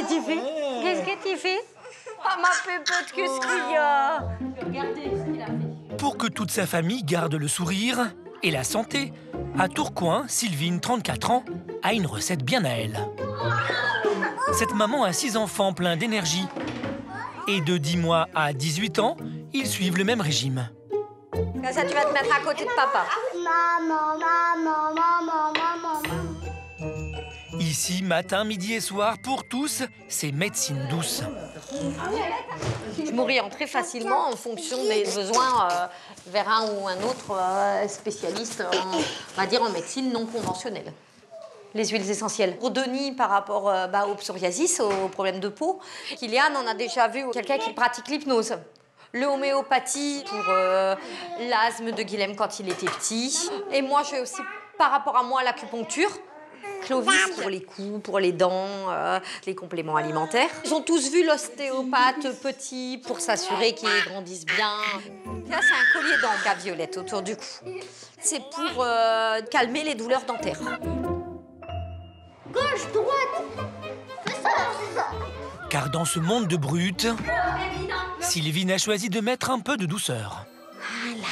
tu fais? Qu'est-ce que tu fais? Ah, ma pépette, qu'est-ce qu'il y a? Regardez ce qu'il a fait. Pour que toute sa famille garde le sourire et la santé, à Tourcoing, Sylvine, 34 ans, a une recette bien à elle. Cette maman a 6 enfants pleins d'énergie. Et de 10 mois à 18 ans, ils suivent le même régime. Comme ça, tu vas te mettre à côté de papa. Maman, maman, maman, maman, maman. Ici, matin, midi et soir, pour tous, c'est médecine douce. Je m'oriente facilement en fonction des besoins vers un ou un autre spécialiste, on va dire en médecine non conventionnelle. Les huiles essentielles. Pour Denis, par rapport au psoriasis, aux problèmes de peau. Kylian, on a déjà vu quelqu'un qui pratique l'hypnose. L'homéopathie pour l'asthme de Guilhem quand il était petit. Et moi, j'ai aussi, par rapport à moi, l'acupuncture. Clovis pour les coups, pour les dents, les compléments alimentaires. Ils ont tous vu l'ostéopathe petit pour s'assurer qu'ils grandissent bien. Là, c'est un collier d'ambre à violette autour du cou. C'est pour calmer les douleurs dentaires. Gauche, droite. C'est ça, c'est ça. Car dans ce monde de brutes, Sylvine a choisi de mettre un peu de douceur. Voilà.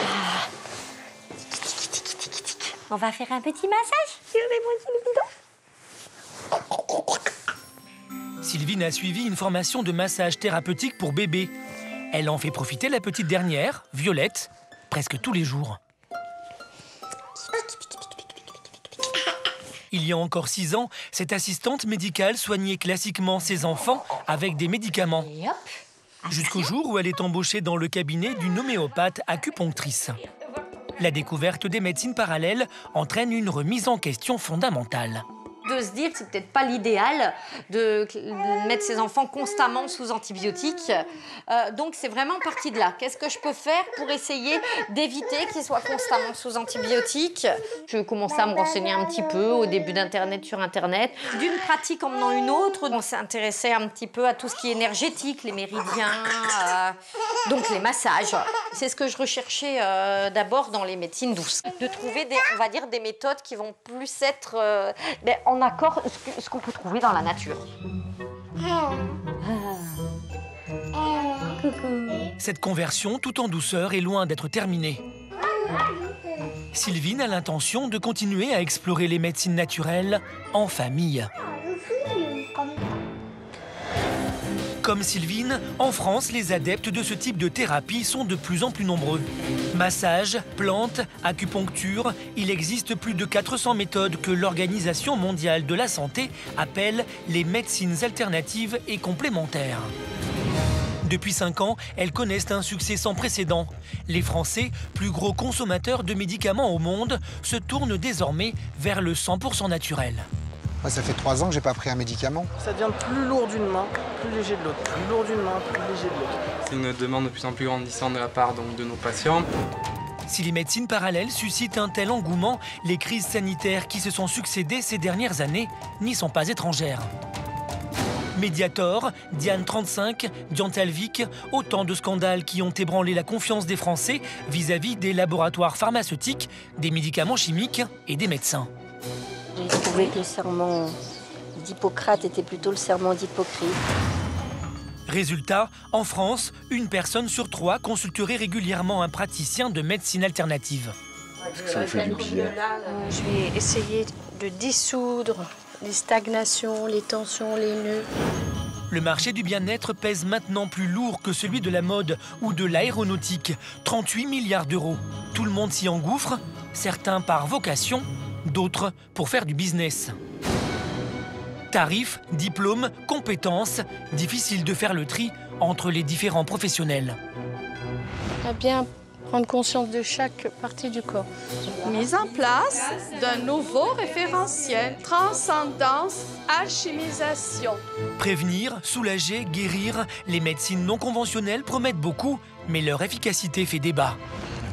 On va faire un petit massage sur les bras. Sylvine a suivi une formation de massage thérapeutique pour bébé. Elle en fait profiter la petite dernière, Violette, presque tous les jours. Il y a encore 6 ans, cette assistante médicale soignait classiquement ses enfants avec des médicaments. Jusqu'au jour où elle est embauchée dans le cabinet d'une homéopathe acupunctrice. La découverte des médecines parallèles entraîne une remise en question fondamentale. De se dire que c'est peut-être pas l'idéal de mettre ses enfants constamment sous antibiotiques. Donc c'est vraiment parti de là. Qu'est-ce que je peux faire pour essayer d'éviter qu'ils soient constamment sous antibiotiques? Je commençais à me renseigner un petit peu au début d'Internet sur Internet. D'une pratique emmenant une autre, on s'est intéressé un petit peu à tout ce qui est énergétique, les méridiens, donc les massages. C'est ce que je recherchais d'abord dans les médecines douces. De trouver on va dire, des méthodes qui vont plus être en accord ce qu'on peut trouver dans la nature. Cette conversion, tout en douceur, est loin d'être terminée. Sylvine a l'intention de continuer à explorer les médecines naturelles en famille. Comme Sylvine, en France, les adeptes de ce type de thérapie sont de plus en plus nombreux. Massage, plantes, acupuncture, il existe plus de 400 méthodes que l'Organisation mondiale de la santé appelle les médecines alternatives et complémentaires. Depuis 5 ans, elles connaissent un succès sans précédent. Les Français, plus gros consommateurs de médicaments au monde, se tournent désormais vers le 100% naturel. Moi, ça fait 3 ans que j'ai pas pris un médicament. Ça devient plus lourd d'une main, plus léger de l'autre. Plus lourd d'une main, plus léger de l'autre. C'est une demande de plus en plus grandissante de la part de nos patients. Si les médecines parallèles suscitent un tel engouement, les crises sanitaires qui se sont succédées ces dernières années n'y sont pas étrangères. Mediator, Diane 35, Diantalvic, autant de scandales qui ont ébranlé la confiance des Français vis-à-vis des laboratoires pharmaceutiques, des médicaments chimiques et des médecins. J'ai trouvé que le serment d'Hippocrate était plutôt le serment d'Hippocrate. Résultat, en France, 1 personne sur 3 consulterait régulièrement un praticien de médecine alternative. Ça me fait du bien. Je vais essayer de dissoudre les stagnations, les tensions, les nœuds. Le marché du bien-être pèse maintenant plus lourd que celui de la mode ou de l'aéronautique. 38 milliards d'euros. Tout le monde s'y engouffre, certains par vocation, d'autres pour faire du business. Tarifs, diplômes, compétences, difficile de faire le tri entre les différents professionnels. À bien prendre conscience de chaque partie du corps. Mise en place d'un nouveau référentiel, transcendance, alchimisation. Prévenir, soulager, guérir, les médecines non conventionnelles promettent beaucoup, mais leur efficacité fait débat.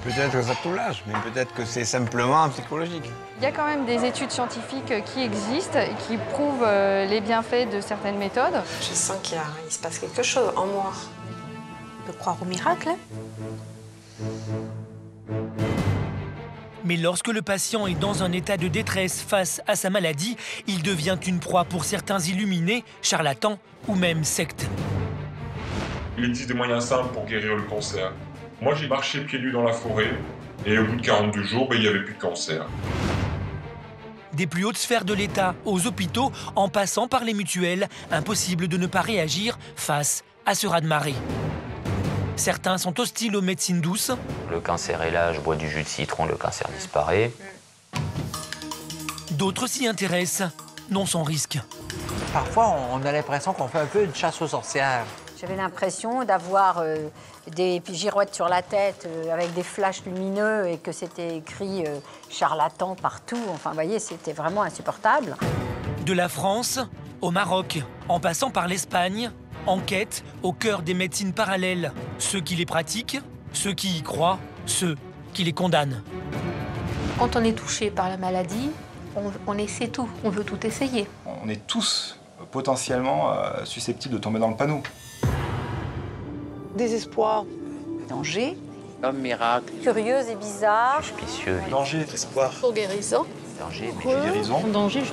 Peut-être que ça tout lâche, mais peut-être que c'est simplement psychologique. Il y a quand même des études scientifiques qui existent et qui prouvent les bienfaits de certaines méthodes. Je sens qu'il se passe quelque chose en moi. On peut croire au miracle, hein? Mais lorsque le patient est dans un état de détresse face à sa maladie, il devient une proie pour certains illuminés, charlatans ou même sectes. Il existe des moyens simples pour guérir le cancer. Moi, j'ai marché pieds nus dans la forêt et au bout de 42 jours, il n'y avait plus de cancer. Des plus hautes sphères de l'État aux hôpitaux, en passant par les mutuelles, impossible de ne pas réagir face à ce raz-de-marée. Certains sont hostiles aux médecines douces. Le cancer est là, je bois du jus de citron, le cancer disparaît. D'autres s'y intéressent, non sans risque. Parfois, on a l'impression qu'on fait un peu une chasse aux sorcières. J'avais l'impression d'avoir des girouettes sur la tête avec des flashs lumineux et que c'était écrit charlatan partout. Enfin, vous voyez, c'était vraiment insupportable. De la France au Maroc, en passant par l'Espagne, enquête au cœur des médecines parallèles. Ceux qui les pratiquent, ceux qui y croient, ceux qui les condamnent. Quand on est touché par la maladie, on essaie tout, on veut tout essayer. On est tous potentiellement susceptibles de tomber dans le panneau. Désespoir, danger, homme miracle, curieuse et bizarre, suspicieux, danger, espoir, pour guérison, danger, mais guérison, danger.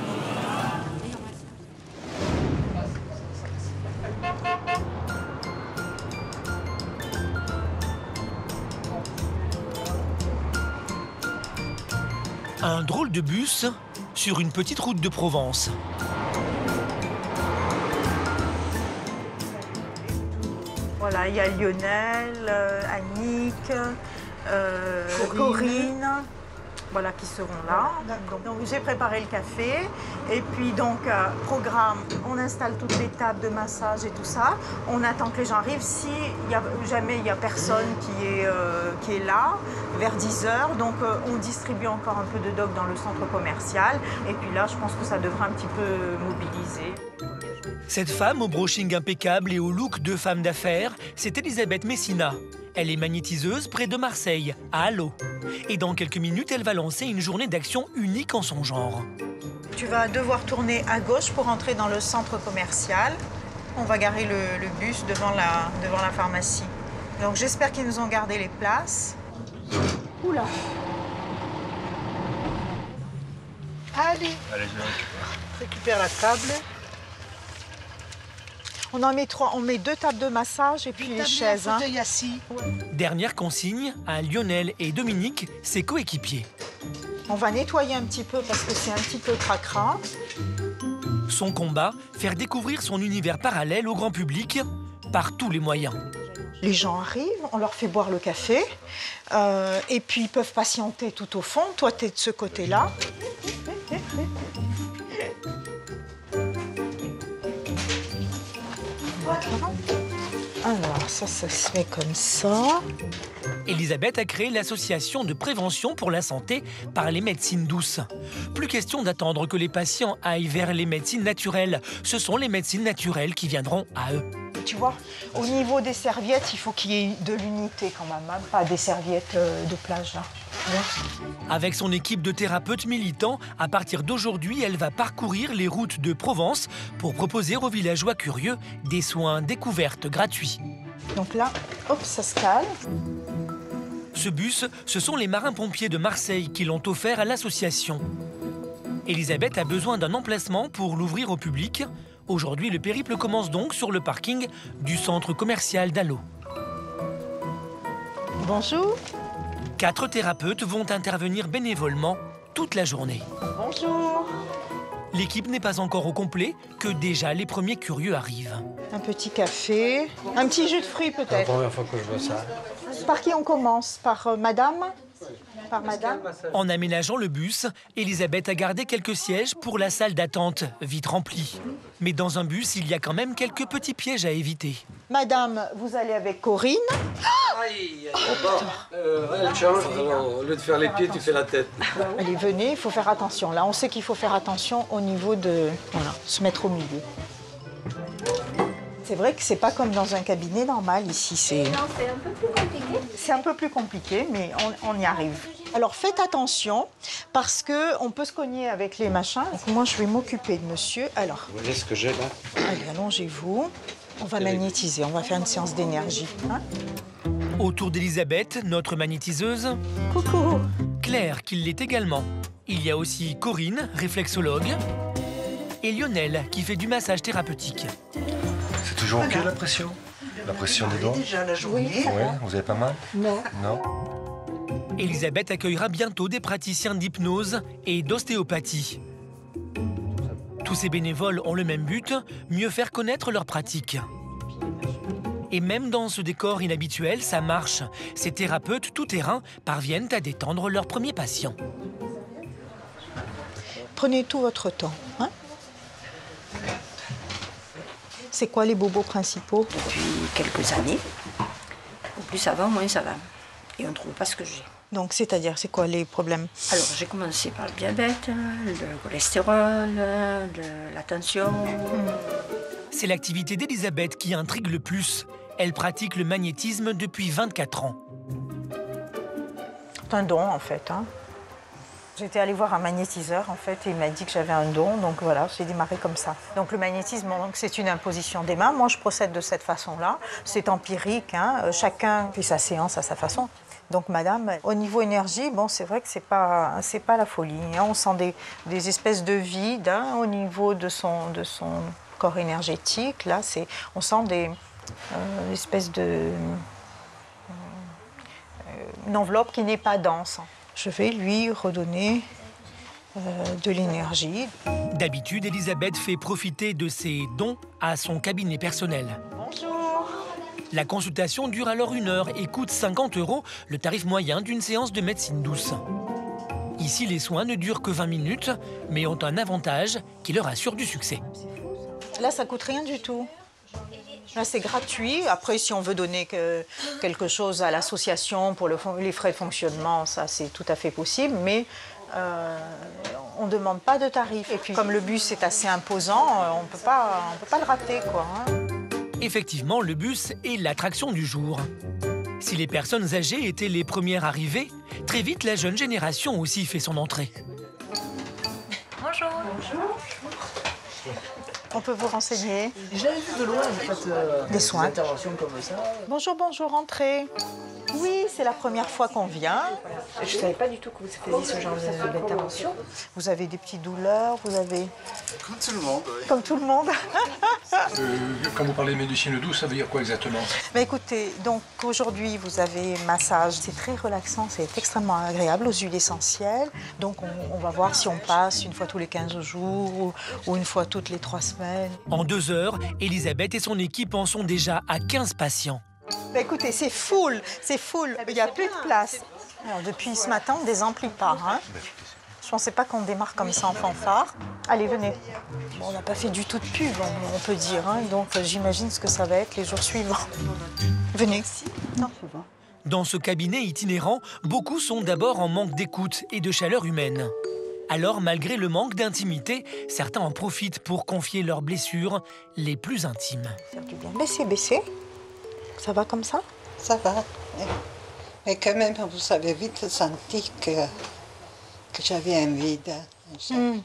Un drôle de bus sur une petite route de Provence. Voilà, il y a Lionel, Annick, Corinne, voilà, qui seront là. Donc j'ai préparé le café et puis donc programme, on installe toutes les tables de massage et tout ça. On attend que les gens arrivent. Si jamais il n'y a personne qui est là, vers 10h, donc on distribue encore un peu de doc dans le centre commercial. Et puis là, je pense que ça devrait un petit peu mobiliser. Cette femme au brushing impeccable et au look de femme d'affaires, c'est Elisabeth Messina. Elle est magnétiseuse près de Marseille, à Allo. Et dans quelques minutes, elle va lancer une journée d'action unique en son genre. Tu vas devoir tourner à gauche pour entrer dans le centre commercial. On va garer le bus devant la pharmacie. Donc j'espère qu'ils nous ont gardé les places. Oula. Allez, je récupère la table. On en met 3, on met 2 tables de massage et puis les chaises. Hein. Dernière consigne à Lionel et Dominique, ses coéquipiers. On va nettoyer un petit peu parce que c'est un petit peu cracra. Son combat, faire découvrir son univers parallèle au grand public par tous les moyens. Les gens arrivent, on leur fait boire le café et puis ils peuvent patienter tout au fond. Toi, tu es de ce côté-là. Alors, ça se met comme ça. Elisabeth a créé l'association de prévention pour la santé par les médecines douces. Plus question d'attendre que les patients aillent vers les médecines naturelles. Ce sont les médecines naturelles qui viendront à eux. Tu vois, au niveau des serviettes, il faut qu'il y ait de l'unité quand même, hein, pas des serviettes de plage. Là. Avec son équipe de thérapeutes militants, à partir d'aujourd'hui, elle va parcourir les routes de Provence pour proposer aux villageois curieux des soins découvertes gratuits. Donc là, hop, ça se calme. Ce bus, ce sont les marins-pompiers de Marseille qui l'ont offert à l'association. Elisabeth a besoin d'un emplacement pour l'ouvrir au public. Aujourd'hui, le périple commence donc sur le parking du centre commercial d'Allo. Bonjour. 4 thérapeutes vont intervenir bénévolement toute la journée. Bonjour. L'équipe n'est pas encore au complet, que déjà les premiers curieux arrivent. Un petit café, un petit jus de fruits peut-être. C'est la première fois que je vois ça. Par qui on commence? Par madame? Par madame? En aménageant le bus, Elisabeth a gardé quelques sièges pour la salle d'attente, vite remplie. Mais dans un bus, il y a quand même quelques petits pièges à éviter. Madame, vous allez avec Corinne. Elle change, alors, au lieu de faire les pieds, tu fais la tête. Allez, venez, il faut faire attention. Là, on sait qu'il faut faire attention au niveau de... Voilà, se mettre au milieu. C'est vrai que c'est pas comme dans un cabinet normal ici. C'est un peu plus compliqué. C'est un peu plus compliqué, mais on y arrive. Alors faites attention parce que on peut se cogner avec les machins. Donc, moi, je vais m'occuper de monsieur. Alors. Vous voyez ce que j'ai là? Allez, allongez-vous. On va magnétiser. On va faire une séance d'énergie. Hein? Autour d'Elisabeth, notre magnétiseuse. Coucou. Claire qui l'est également. Il y a aussi Corinne, réflexologue, et Lionel qui fait du massage thérapeutique. C'est toujours OK la pression? La pression des doigts? Déjà la journée. Oui, vous avez pas mal? Non. Non. Elisabeth accueillera bientôt des praticiens d'hypnose et d'ostéopathie. Tous ces bénévoles ont le même but, mieux faire connaître leur pratique. Et même dans ce décor inhabituel, ça marche. Ces thérapeutes tout-terrain parviennent à détendre leurs premiers patients. Prenez tout votre temps. Hein? C'est quoi les bobos principaux? Depuis quelques années. Au plus ça va, au moins ça va. Et on ne trouve pas ce que j'ai. Donc, c'est-à-dire, c'est quoi les problèmes? Alors, j'ai commencé par le diabète, le cholestérol, la tension. C'est l'activité d'Elisabeth qui intrigue le plus. Elle pratique le magnétisme depuis 24 ans. C'est un don, en fait. Hein. J'étais allée voir un magnétiseur, en fait, et il m'a dit que j'avais un don. Donc, voilà, j'ai démarré comme ça. Donc, le magnétisme, c'est une imposition des mains. Moi, je procède de cette façon-là. C'est empirique. Hein. Chacun fait sa séance à sa façon. Donc, madame, au niveau énergie, bon, c'est vrai que c'est pas la folie. Hein. On sent des espèces de vide hein, au niveau de son corps énergétique. Là, on sent des espèces de... une enveloppe qui n'est pas dense. Je vais lui redonner de l'énergie. D'habitude, Elisabeth fait profiter de ses dons à son cabinet personnel. Bonjour. La consultation dure alors 1 heure et coûte 50 €, le tarif moyen d'une séance de médecine douce. Ici, les soins ne durent que 20 minutes, mais ont un avantage qui leur assure du succès. Là, ça coûte rien du tout. Là, c'est gratuit. Après, si on veut donner quelque chose à l'association pour les frais de fonctionnement, ça, c'est tout à fait possible. Mais on ne demande pas de tarif. Et puis, comme le bus est assez imposant, on ne peut pas le rater, quoi. Hein. Effectivement, le bus est l'attraction du jour. Si les personnes âgées étaient les premières arrivées, très vite, la jeune génération aussi fait son entrée. Bonjour. Bonjour. On peut vous renseigner? J'avais vu de loin, en fait, des soins. Des interventions comme ça. Bonjour, bonjour, entrez. Oui, c'est la première fois qu'on vient. Je ne savais pas du tout que vous faisiez ce genre d'intervention. Vous avez des petites douleurs, vous avez... Comme tout le monde, oui. Comme tout le monde. Quand vous parlez de médecine douce, ça veut dire quoi exactement? Bah écoutez, donc aujourd'hui vous avez massage, c'est très relaxant, c'est extrêmement agréable aux huiles essentielles. Donc on va voir si on passe une fois tous les 15 jours ou une fois toutes les 3 semaines. En 2 heures, Elisabeth et son équipe en sont déjà à 15 patients. Bah écoutez, c'est full, il n'y a plus de place. Alors depuis ce matin, on ne désemplit pas. Hein. Je ne pensais pas qu'on démarre comme ça en fanfare. Allez, venez. Bon, on n'a pas fait du tout de pub, on peut dire. Hein, donc j'imagine ce que ça va être les jours suivants. Venez. Non. Dans ce cabinet itinérant, beaucoup sont d'abord en manque d'écoute et de chaleur humaine. Alors, malgré le manque d'intimité, certains en profitent pour confier leurs blessures les plus intimes. Faire du bien. Baissez. Ça va comme ça? Ça va. Mais quand même, vous avez vite senti que j'avais un vide. Un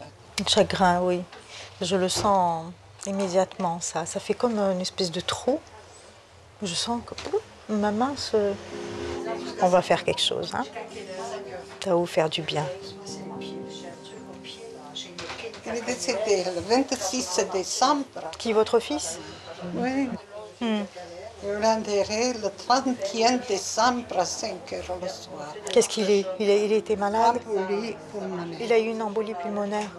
chagrin, oui. Je le sens immédiatement, ça. Ça fait comme une espèce de trou. Je sens que ma main se... On va faire quelque chose, hein. Ça va vous faire du bien. Il est décédé le 26 décembre. Qui, votre fils? Oui. Je l'enterrai le 31 décembre à 5 h le soir. Qu'est-ce qu'il est? Il était malade? Embolie pulmonaire. Il a eu une embolie pulmonaire.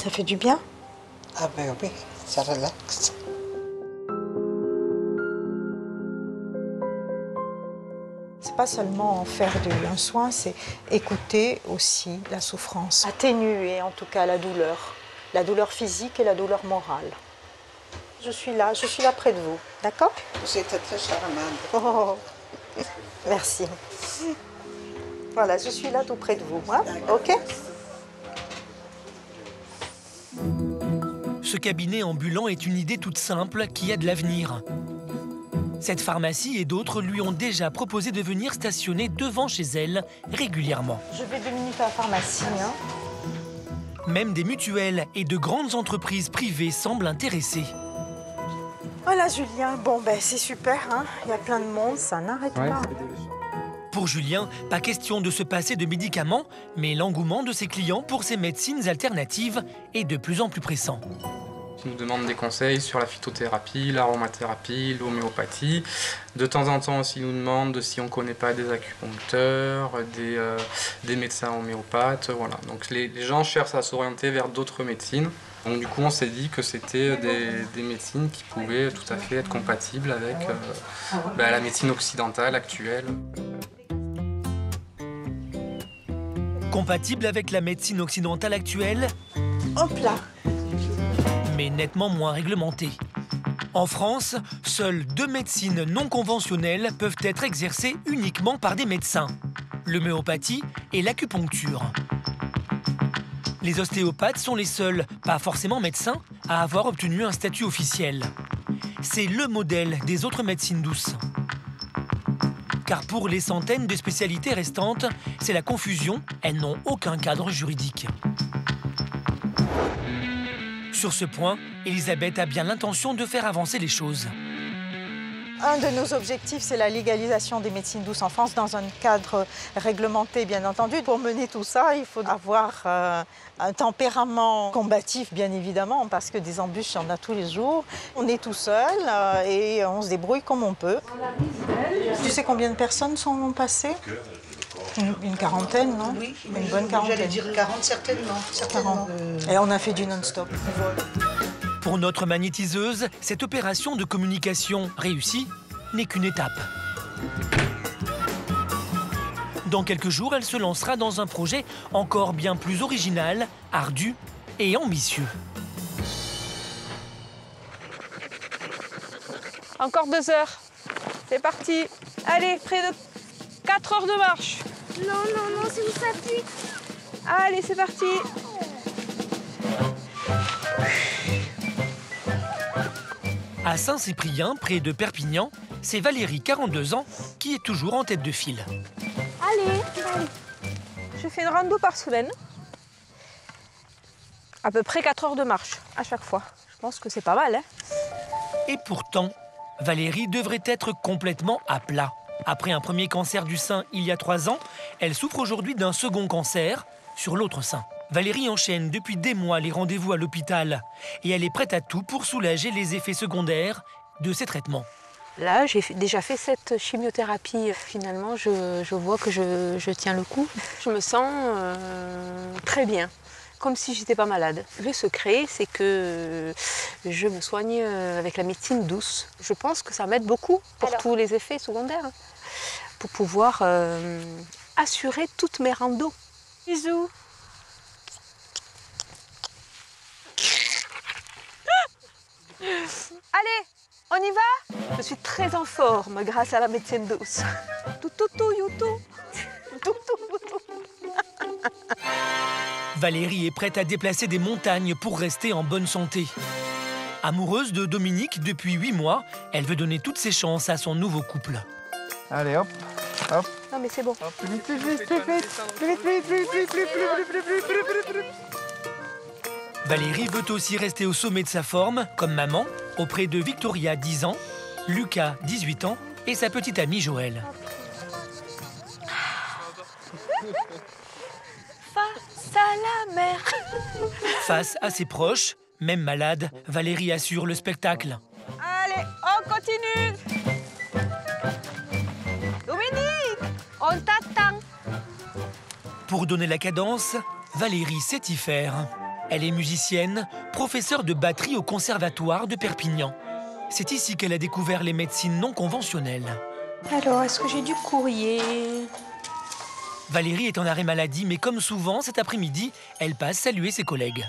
Ça fait du bien? Ah ben oui, ça relaxe. C'est pas seulement faire un soin, c'est écouter aussi la souffrance. Atténuer en tout cas la douleur physique et la douleur morale. Je suis là près de vous, d'accord? Vous êtes très charmante. Oh, merci. Voilà, je suis là tout près de vous, hein? Ok? Ce cabinet ambulant est une idée toute simple qui a de l'avenir. Cette pharmacie et d'autres lui ont déjà proposé de venir stationner devant chez elle régulièrement. Je vais 2 minutes à la pharmacie, hein? Même des mutuelles et de grandes entreprises privées semblent intéressées. Voilà, Julien. Bon, ben c'est super, hein? Il y a plein de monde, ça n'arrête pas. Pour Julien, pas question de se passer de médicaments, mais l'engouement de ses clients pour ces médecines alternatives est de plus en plus pressant. Ils nous demandent des conseils sur la phytothérapie, l'aromathérapie, l'homéopathie. De temps en temps aussi, ils nous demandent si on ne connaît pas des acupuncteurs, des médecins homéopathes. Voilà. Donc les gens cherchent à s'orienter vers d'autres médecines. Donc du coup, on s'est dit que c'était des médecines qui pouvaient tout à fait être compatibles avec la médecine occidentale actuelle. Compatible avec la médecine occidentale actuelle? Hop là! Mais nettement moins réglementée. En France, seules 2 médecines non conventionnelles peuvent être exercées uniquement par des médecins. L'homéopathie et l'acupuncture. Les ostéopathes sont les seuls, pas forcément médecins, à avoir obtenu un statut officiel. C'est le modèle des autres médecines douces. Car pour les centaines de spécialités restantes, c'est la confusion, elles n'ont aucun cadre juridique. Sur ce point, Elisabeth a bien l'intention de faire avancer les choses. Un de nos objectifs, c'est la légalisation des médecines douces en France dans un cadre réglementé, bien entendu. Pour mener tout ça, il faut avoir un tempérament combatif, bien évidemment, parce que des embûches, il y en a tous les jours. On est tout seul et on se débrouille comme on peut. Tu sais combien de personnes sont passées ? Une quarantaine, non? Oui, une bonne quarantaine. J'allais dire 40, certainement. Et on a fait du non-stop. Pour notre magnétiseuse, cette opération de communication réussie n'est qu'une étape. Dans quelques jours, elle se lancera dans un projet encore bien plus original, ardu et ambitieux. Encore 2 heures. C'est parti. Allez, près de 4 heures de marche. Non, c'est où ça pique. Allez, c'est parti. À Saint-Cyprien, près de Perpignan, c'est Valérie, 42 ans, qui est toujours en tête de file. Allez. Je fais une rando par semaine. À peu près 4 heures de marche à chaque fois. Je pense que c'est pas mal, hein. Et pourtant, Valérie devrait être complètement à plat. Après un premier cancer du sein il y a 3 ans, elle souffre aujourd'hui d'un second cancer sur l'autre sein. Valérie enchaîne depuis des mois les rendez-vous à l'hôpital et elle est prête à tout pour soulager les effets secondaires de ces traitements. Là, j'ai déjà fait cette chimiothérapie. Finalement, je vois que je tiens le coup. Je me sens très bien, comme si j'étais pas malade. Le secret, c'est que je me soigne avec la médecine douce. Je pense que ça m'aide beaucoup pour tous les effets secondaires, pour pouvoir assurer toutes mes randos. Bisous. Allez, on y va? Je suis très en forme grâce à la médecine douce. Valérie est prête à déplacer des montagnes pour rester en bonne santé. Amoureuse de Dominique depuis 8 mois, elle veut donner toutes ses chances à son nouveau couple. Allez, hop, hop. Non mais c'est bon. Plus vite, plus vite, plus vite, plus vite, plus vite, plus vite, plus vite, plus vite, plus vite. Valérie veut aussi rester au sommet de sa forme, comme maman, auprès de Victoria, 10 ans, Lucas, 18 ans, et sa petite amie Joël. Face à la mer. Face à ses proches, même malade, Valérie assure le spectacle. Allez, on continue. Dominique, on t'attend. Pour donner la cadence, Valérie sait y faire. Elle est musicienne, professeure de batterie au Conservatoire de Perpignan. C'est ici qu'elle a découvert les médecines non conventionnelles. Alors, est-ce que j'ai du courrier? Valérie est en arrêt maladie, mais comme souvent, cet après-midi, elle passe saluer ses collègues.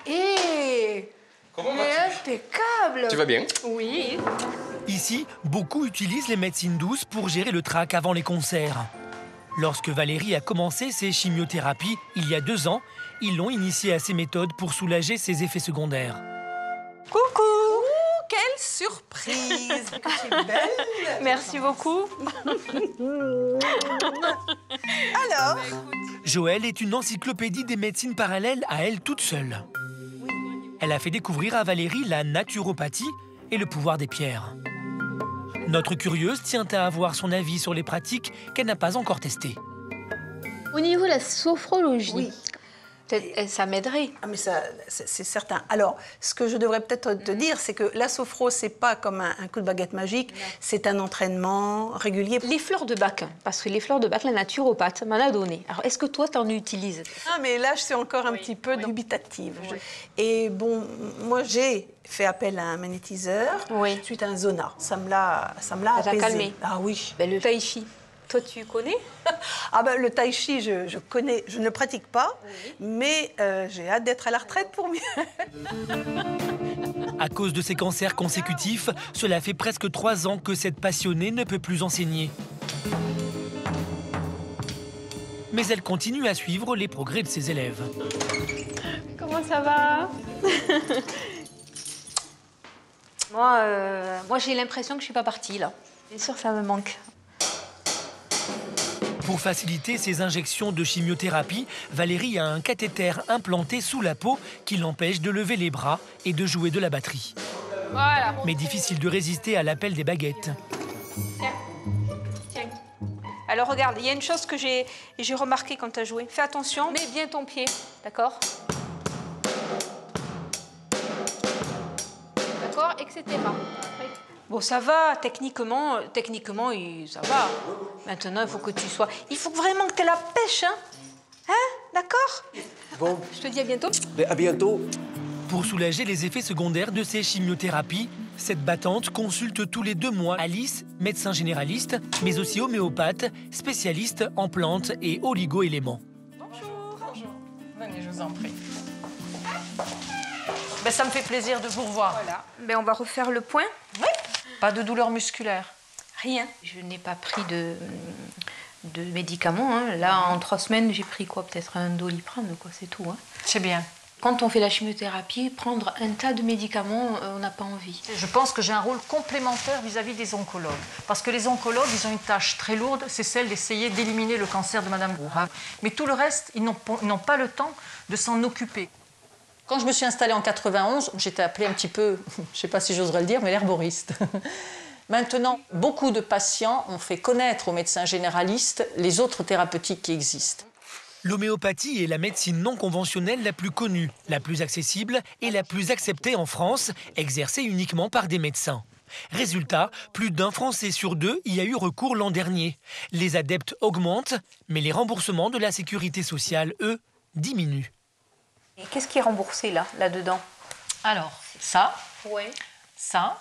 Hé! Comment vas-tu? Impeccable! Tu vas bien? Oui. Ici, beaucoup utilisent les médecines douces pour gérer le trac avant les concerts. Lorsque Valérie a commencé ses chimiothérapies, il y a 2 ans, ils l'ont initiée à ces méthodes pour soulager ses effets secondaires. Coucou! Quelle surprise! Tu es belle! Merci beaucoup. Alors? Joël est une encyclopédie des médecines parallèles à elle toute seule. Elle a fait découvrir à Valérie la naturopathie et le pouvoir des pierres. Notre curieuse tient à avoir son avis sur les pratiques qu'elle n'a pas encore testées. Au niveau de la sophrologie, oui. Ça m'aiderait. Ah mais ça, c'est certain. Alors, ce que je devrais peut-être te dire, c'est que la sophro, c'est pas comme un coup de baguette magique, c'est un entraînement régulier. Les fleurs de Bach, parce que les fleurs de Bach, la naturopathe m'en a donné. Alors, est-ce que toi, t'en utilises? Ah, mais là, je suis encore un petit peu dubitative. Oui. Et bon, moi, j'ai fait appel à un magnétiseur suite à un zona. Ça me l'a apaisé. Calmé. Ah oui. Ben, le tai chi. Toi, tu connais? Ah ben, le tai chi, je connais, je ne le pratique pas, mais j'ai hâte d'être à la retraite pour mieux. À cause de ses cancers consécutifs, cela fait presque 3 ans que cette passionnée ne peut plus enseigner. Mais elle continue à suivre les progrès de ses élèves. Comment ça va? Moi j'ai l'impression que je suis pas partie, là. Bien sûr, ça me manque. Pour faciliter ses injections de chimiothérapie, Valérie a un cathéter implanté sous la peau qui l'empêche de lever les bras et de jouer de la batterie. Voilà. Mais difficile de résister à l'appel des baguettes. Tiens. Alors regarde, il y a une chose que j'ai remarqué quand tu as joué. Fais attention, mets bien ton pied, d'accord? D'accord, etc. Bon, ça va, techniquement, ça va. Maintenant, il faut que tu sois... Il faut vraiment que tu aies la pêche, hein? Hein? D'accord? Bon. Je te dis à bientôt. À bientôt. Pour soulager les effets secondaires de ces chimiothérapies, cette battante consulte tous les 2 mois Alice, médecin généraliste, mais aussi homéopathe, spécialiste en plantes et oligo-éléments. Bonjour. Bonjour. Venez, je vous en prie. Ben, ça me fait plaisir de vous revoir. Voilà. Ben, on va refaire le point. Oui. Pas de douleur musculaire? Rien. Je n'ai pas pris de médicaments. Hein. Là, en 3 semaines, j'ai pris quoi? Peut-être un Doliprane, quoi, c'est tout. Hein. C'est bien. Quand on fait la chimiothérapie, prendre un tas de médicaments, on n'a pas envie. Je pense que j'ai un rôle complémentaire vis-à-vis des oncologues. Parce que les oncologues, ils ont une tâche très lourde, c'est celle d'essayer d'éliminer le cancer de Madame Bourra. Mais tout le reste, ils n'ont pas le temps de s'en occuper. Quand je me suis installée en 91, j'étais appelée un petit peu, je ne sais pas si j'oserais le dire, mais l'herboriste. Maintenant, beaucoup de patients ont fait connaître aux médecins généralistes les autres thérapeutiques qui existent. L'homéopathie est la médecine non conventionnelle la plus connue, la plus accessible et la plus acceptée en France, exercée uniquement par des médecins. Résultat, plus d'1 Français sur 2 y a eu recours l'an dernier. Les adeptes augmentent, mais les remboursements de la sécurité sociale, eux, diminuent. Et qu'est-ce qui est remboursé là-dedans? Alors, ça, ouais. Ça.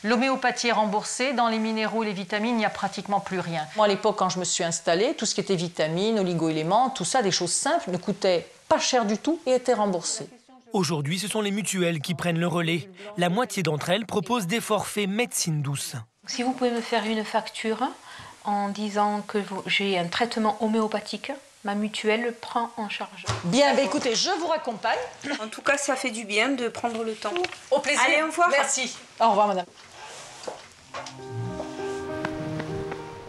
L'homéopathie est remboursée. Dans les minéraux et les vitamines, il n'y a pratiquement plus rien. Moi, à l'époque, quand je me suis installée, tout ce qui était vitamines, oligo-éléments, tout ça, des choses simples, ne coûtait pas cher du tout et était remboursé. Aujourd'hui, ce sont les mutuelles qui prennent le relais. La moitié d'entre elles proposent des forfaits médecine douce. Si vous pouvez me faire une facture en disant que j'ai un traitement homéopathique, ma mutuelle prend en charge. Bien, bah écoutez, je vous raccompagne. En tout cas, ça fait du bien de prendre le temps. Au plaisir. Allez, au revoir. Merci. Au revoir, madame.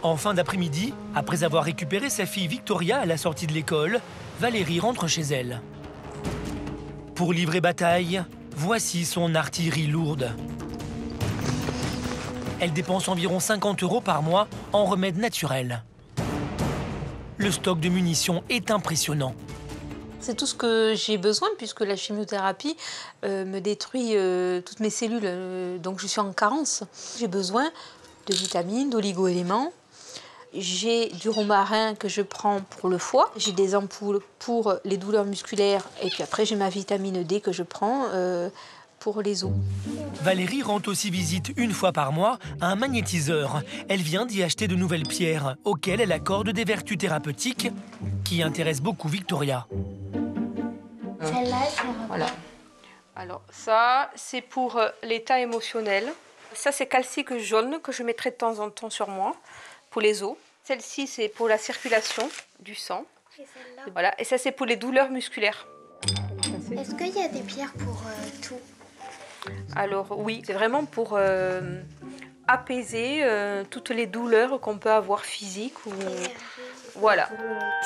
En fin d'après-midi, après avoir récupéré sa fille Victoria à la sortie de l'école, Valérie rentre chez elle. Pour livrer bataille, voici son artillerie lourde. Elle dépense environ 50 € par mois en remèdes naturels. Le stock de munitions est impressionnant. C'est tout ce que j'ai besoin puisque la chimiothérapie me détruit toutes mes cellules, donc je suis en carence. J'ai besoin de vitamines, d'oligo-éléments. J'ai du romarin que je prends pour le foie. J'ai des ampoules pour les douleurs musculaires et puis après j'ai ma vitamine D que je prends pour les os. Valérie rend aussi visite 1 fois par mois à un magnétiseur. Elle vient d'y acheter de nouvelles pierres auxquelles elle accorde des vertus thérapeutiques qui intéressent beaucoup Victoria. Celle-là, voilà. Alors ça, c'est pour l'état émotionnel. Ça, c'est calcique jaune que je mettrai de temps en temps sur moi pour les os. Celle-ci, c'est pour la circulation du sang. Et voilà. Et ça, c'est pour les douleurs musculaires. est-ce qu'il y a des pierres pour tout? Alors oui, c'est vraiment pour apaiser toutes les douleurs qu'on peut avoir physiques ou... Voilà.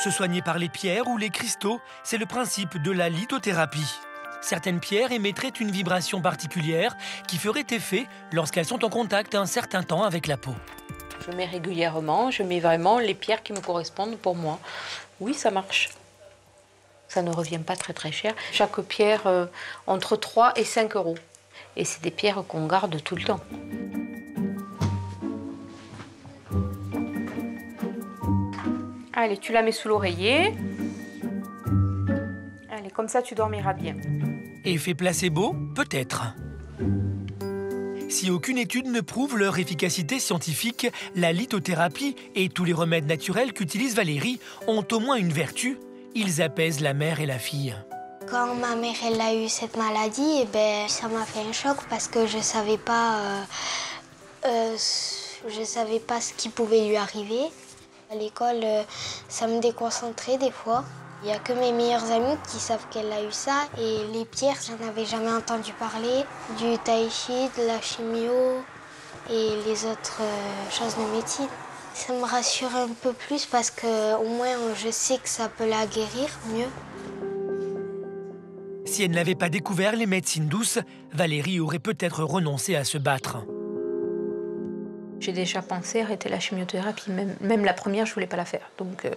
Se soigner par les pierres ou les cristaux, c'est le principe de la lithothérapie. Certaines pierres émettraient une vibration particulière qui ferait effet lorsqu'elles sont en contact un certain temps avec la peau. Je mets régulièrement, je mets vraiment les pierres qui me correspondent pour moi. Oui, ça marche. Ça ne revient pas très très cher. Chaque pierre entre 3 et 5 euros. Et c'est des pierres qu'on garde tout le temps. Allez, tu la mets sous l'oreiller. Allez, comme ça tu dormiras bien. Effet placebo, peut-être. Si aucune étude ne prouve leur efficacité scientifique, la lithothérapie et tous les remèdes naturels qu'utilise Valérie ont au moins une vertu, ils apaisent la mère et la fille. Quand ma mère elle a eu cette maladie, ça m'a fait un choc parce que je savais pas ce qui pouvait lui arriver. À l'école, ça me déconcentrait des fois. Il n'y a que mes meilleurs amis qui savent qu'elle a eu ça. Et les pierres, j'en avais jamais entendu parler. Du tai chi, de la chimio et les autres choses de médecine. Ça me rassure un peu plus parce qu'au moins je sais que ça peut la guérir mieux. Si elle n'avait pas découvert les médecines douces, Valérie aurait peut-être renoncé à se battre. J'ai déjà pensé arrêter la chimiothérapie, même la première, je ne voulais pas la faire. Donc,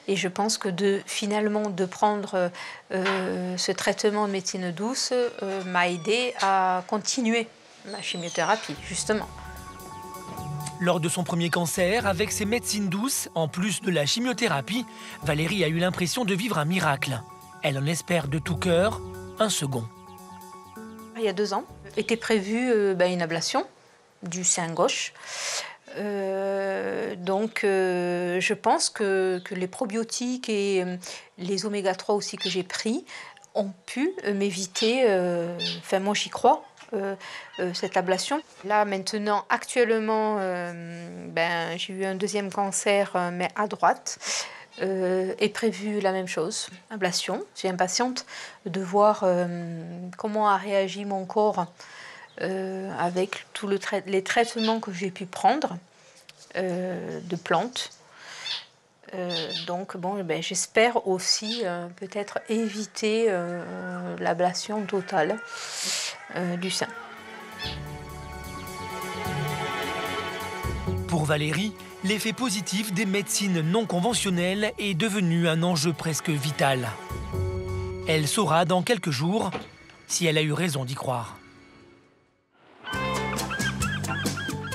et je pense que finalement de prendre ce traitement de médecine douce m'a aidé à continuer ma chimiothérapie, justement. Lors de son premier cancer, avec ses médecines douces, en plus de la chimiothérapie, Valérie a eu l'impression de vivre un miracle. Elle en espère de tout cœur un second. Il y a 2 ans, était prévue une ablation du sein gauche. Donc je pense que les probiotiques et les oméga 3 aussi que j'ai pris ont pu m'éviter, moi j'y crois, cette ablation. Là maintenant, actuellement, j'ai eu un deuxième cancer, mais à droite. Est prévu la même chose, ablation. J'ai impatiente de voir comment a réagi mon corps avec tous les traitements que j'ai pu prendre de plantes. Donc j'espère aussi peut-être éviter l'ablation totale du sein. Pour Valérie, l'effet positif des médecines non conventionnelles est devenu un enjeu presque vital. Elle saura dans quelques jours si elle a eu raison d'y croire.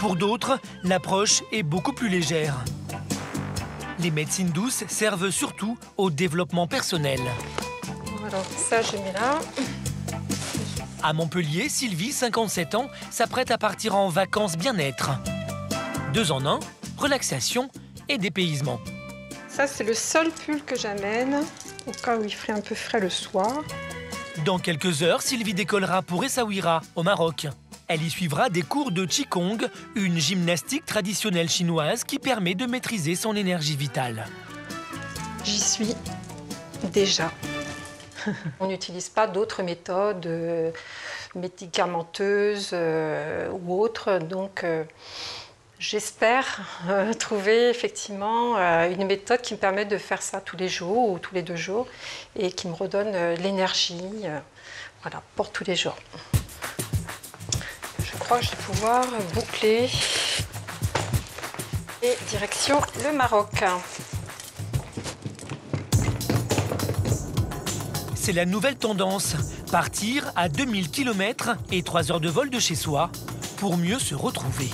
Pour d'autres, l'approche est beaucoup plus légère. Les médecines douces servent surtout au développement personnel. Alors ça, je mets là. À Montpellier, Sylvie, 57 ans, s'apprête à partir en vacances bien-être. 2 en 1, relaxation et dépaysement. Ça, c'est le seul pull que j'amène, au cas où il ferait un peu frais le soir. Dans quelques heures, Sylvie décollera pour Essaouira, au Maroc. Elle y suivra des cours de Qigong, une gymnastique traditionnelle chinoise qui permet de maîtriser son énergie vitale. J'y suis déjà. On n'utilise pas d'autres méthodes médicamenteuses ou autres, donc j'espère trouver effectivement une méthode qui me permet de faire ça tous les jours ou tous les 2 jours et qui me redonne l'énergie pour tous les jours. Je crois que je vais pouvoir boucler et direction le Maroc. C'est la nouvelle tendance, partir à 2000 km et 3 heures de vol de chez soi pour mieux se retrouver.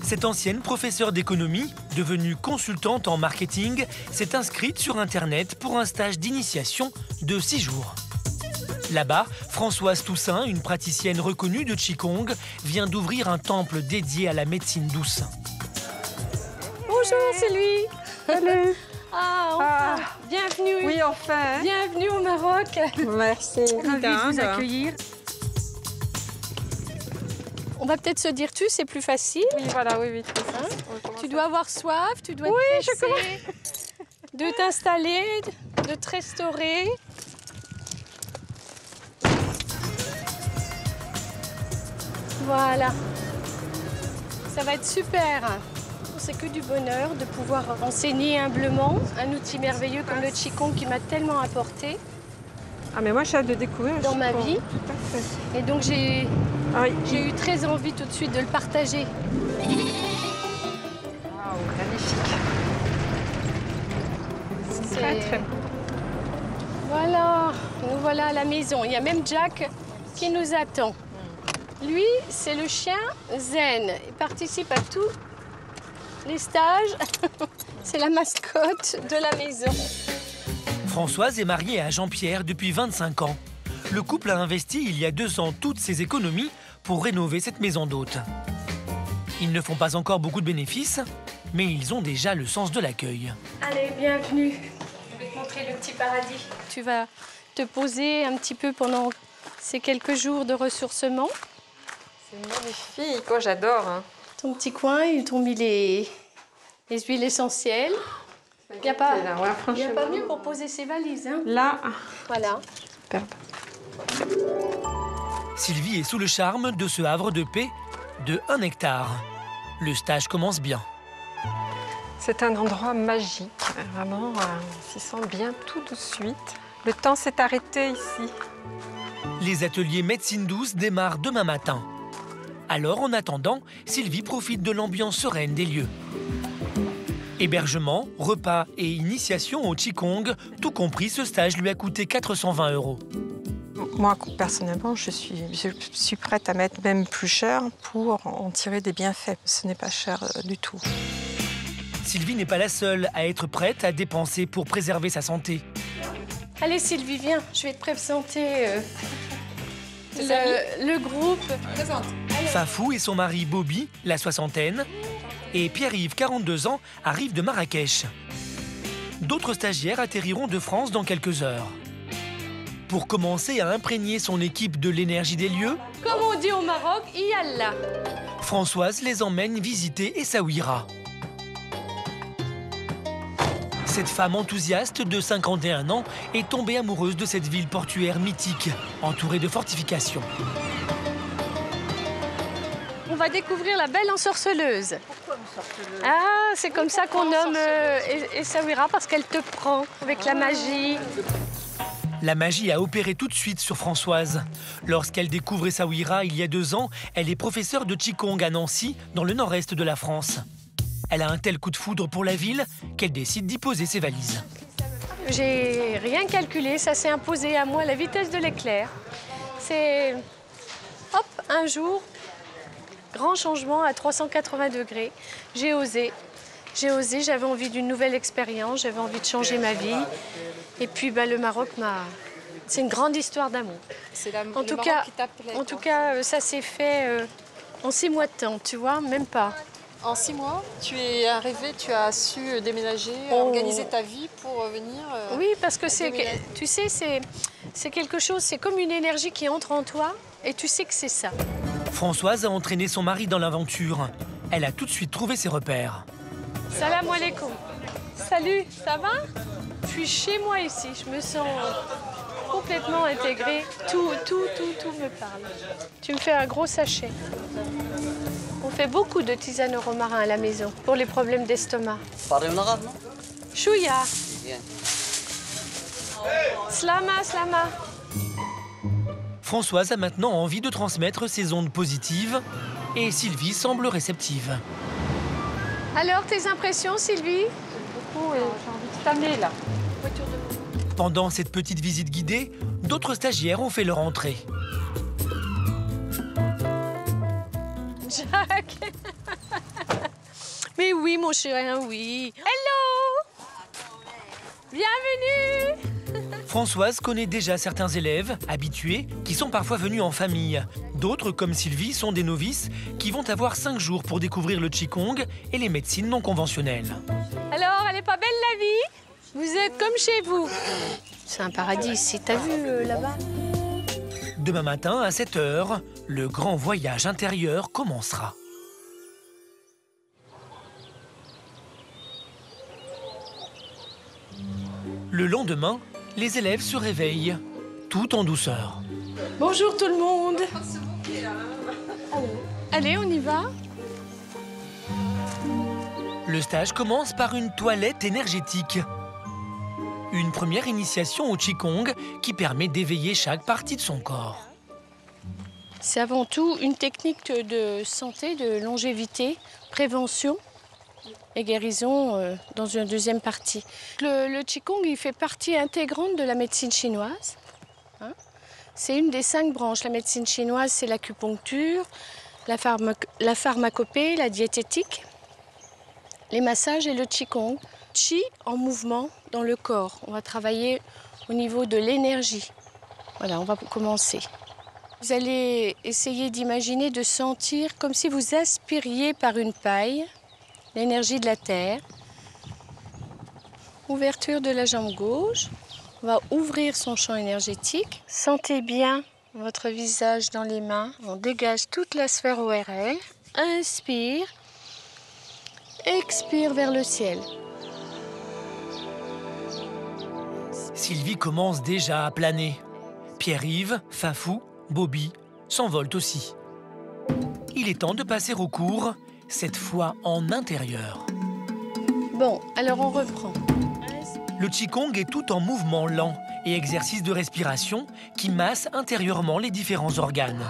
Cette ancienne professeure d'économie, devenue consultante en marketing, s'est inscrite sur Internet pour un stage d'initiation de 6 jours. Là-bas, Françoise Toussaint, une praticienne reconnue de Qigong, vient d'ouvrir un temple dédié à la médecine douce. Bonjour, c'est lui. Salut. Enfin. Bienvenue. Oui, enfin. Bienvenue au Maroc. Merci. Ravi de vous accueillir. On va peut-être se dire tu, c'est plus facile. Oui, voilà, oui. Tu dois avoir soif, tu dois être pressé de t'installer, de te restaurer. Voilà. Ça va être super. c'est que du bonheur de pouvoir enseigner humblement un outil merveilleux comme le Qigong qui m'a tellement apporté. Ah mais moi j'ai hâte de découvrir dans ma vie. Tout à fait. Et donc j'ai eu très envie tout de suite de le partager. Waouh, magnifique. C'est très très beau. Voilà, nous voilà à la maison. Il y a même Jack qui nous attend. Lui, c'est le chien Zen. Il participe à tous les stages. C'est la mascotte de la maison. Françoise est mariée à Jean-Pierre depuis 25 ans. Le couple a investi il y a 2 ans toutes ses économies pour rénover cette maison d'hôte. Ils ne font pas encore beaucoup de bénéfices, mais ils ont déjà le sens de l'accueil. Allez, bienvenue. Je vais te montrer le petit paradis. Tu vas te poser un petit peu pendant ces quelques jours de ressourcement. C'est magnifique, oh, j'adore. Hein. Ton petit coin, ils t'ont mis les huiles essentielles. Il n'y a pas mieux pour poser ses valises. Hein. Là. Voilà. Superbe. Sylvie est sous le charme de ce havre de paix de 1 hectare. Le stage commence bien. C'est un endroit magique. Vraiment, on s'y sent bien tout de suite. Le temps s'est arrêté ici. Les ateliers médecine douce démarrent demain matin. Alors, en attendant, Sylvie profite de l'ambiance sereine des lieux. Hébergement, repas et initiation au Qigong, tout compris, ce stage lui a coûté 420 €. Moi, personnellement, je suis prête à mettre même plus cher pour en tirer des bienfaits. Ce n'est pas cher du tout. Sylvie n'est pas la seule à être prête à dépenser pour préserver sa santé. Allez Sylvie, viens, je vais te présenter le groupe. Présente. Fafou et son mari Bobby, la soixantaine, et Pierre-Yves, 42 ans, arrivent de Marrakech. D'autres stagiaires atterriront de France dans quelques heures. Pour commencer à imprégner son équipe de l'énergie des lieux, comme on dit au Maroc, Yallah. Françoise les emmène visiter Essaouira. Cette femme enthousiaste de 51 ans est tombée amoureuse de cette ville portuaire mythique, entourée de fortifications. On va découvrir la belle ensorceleuse. Pourquoi ensorceleuse? Ah, c'est comme ça qu'on nomme Essaouira, parce qu'elle te prend avec la magie. La magie a opéré tout de suite sur Françoise. Lorsqu'elle découvre Essaouira il y a 2 ans, elle est professeure de Qigong à Nancy, dans le nord-est de la France. Elle a un tel coup de foudre pour la ville qu'elle décide d'y poser ses valises. J'ai rien calculé, ça s'est imposé à moi à la vitesse de l'éclair. C'est, hop, un jour, grand changement à 380 degrés. J'ai osé, j'avais envie d'une nouvelle expérience, j'avais envie de changer ma vie. Et puis le Maroc c'est une grande histoire d'amour. En tout cas, ça s'est fait en 6 mois de temps, tu vois, même pas. En 6 mois, tu es arrivée, tu as su déménager, organiser ta vie pour venir. Oui, parce que tu sais, c'est quelque chose, c'est comme une énergie qui entre en toi et tu sais que c'est ça. Françoise a entraîné son mari dans l'aventure. Elle a tout de suite trouvé ses repères. Salam alaikum. Salut, ça va? Je suis chez moi ici, je me sens complètement intégrée. Tout me parle. Tu me fais un gros sachet. On fait beaucoup de tisane au romarin à la maison pour les problèmes d'estomac. Parlez en arabe, non? Chouya. Slama, slama. Françoise a maintenant envie de transmettre ses ondes positives et Sylvie semble réceptive. Alors, tes impressions, Sylvie? Beaucoup, j'ai envie de t'amener là. Pendant cette petite visite guidée, d'autres stagiaires ont fait leur entrée. Jack. Mais oui, mon chéri, oui. Hello. Bienvenue. Françoise connaît déjà certains élèves, habitués, qui sont parfois venus en famille. D'autres, comme Sylvie, sont des novices qui vont avoir 5 jours pour découvrir le Qigong et les médecines non conventionnelles. Alors, elle est pas belle la vie? Vous êtes comme chez vous. C'est un paradis ici, t'as vu là-bas? Demain matin, à 7 h, le grand voyage intérieur commencera. Le lendemain, les élèves se réveillent, tout en douceur. Bonjour tout le monde. Allez, on y va. Le stage commence par une toilette énergétique. Une première initiation au Qigong qui permet d'éveiller chaque partie de son corps. C'est avant tout une technique de santé, de longévité, prévention et guérison dans une deuxième partie. Le Qigong, il fait partie intégrante de la médecine chinoise. Hein. C'est une des 5 branches. La médecine chinoise, c'est l'acupuncture, la pharmacopée, la diététique, les massages et le Qigong. Qi en mouvement dans le corps. On va travailler au niveau de l'énergie. Voilà, on va commencer. Vous allez essayer d'imaginer, de sentir comme si vous aspiriez par une paille l'énergie de la terre. Ouverture de la jambe gauche. On va ouvrir son champ énergétique. Sentez bien votre visage dans les mains. On dégage toute la sphère ORL. Inspire. Expire vers le ciel. Sylvie commence déjà à planer. Pierre-Yves, Fafou, Bobby s'envolent aussi. Il est temps de passer au cours, cette fois en intérieur. Bon, alors on reprend. Le Qigong est tout en mouvement lent et exercice de respiration qui masse intérieurement les différents organes.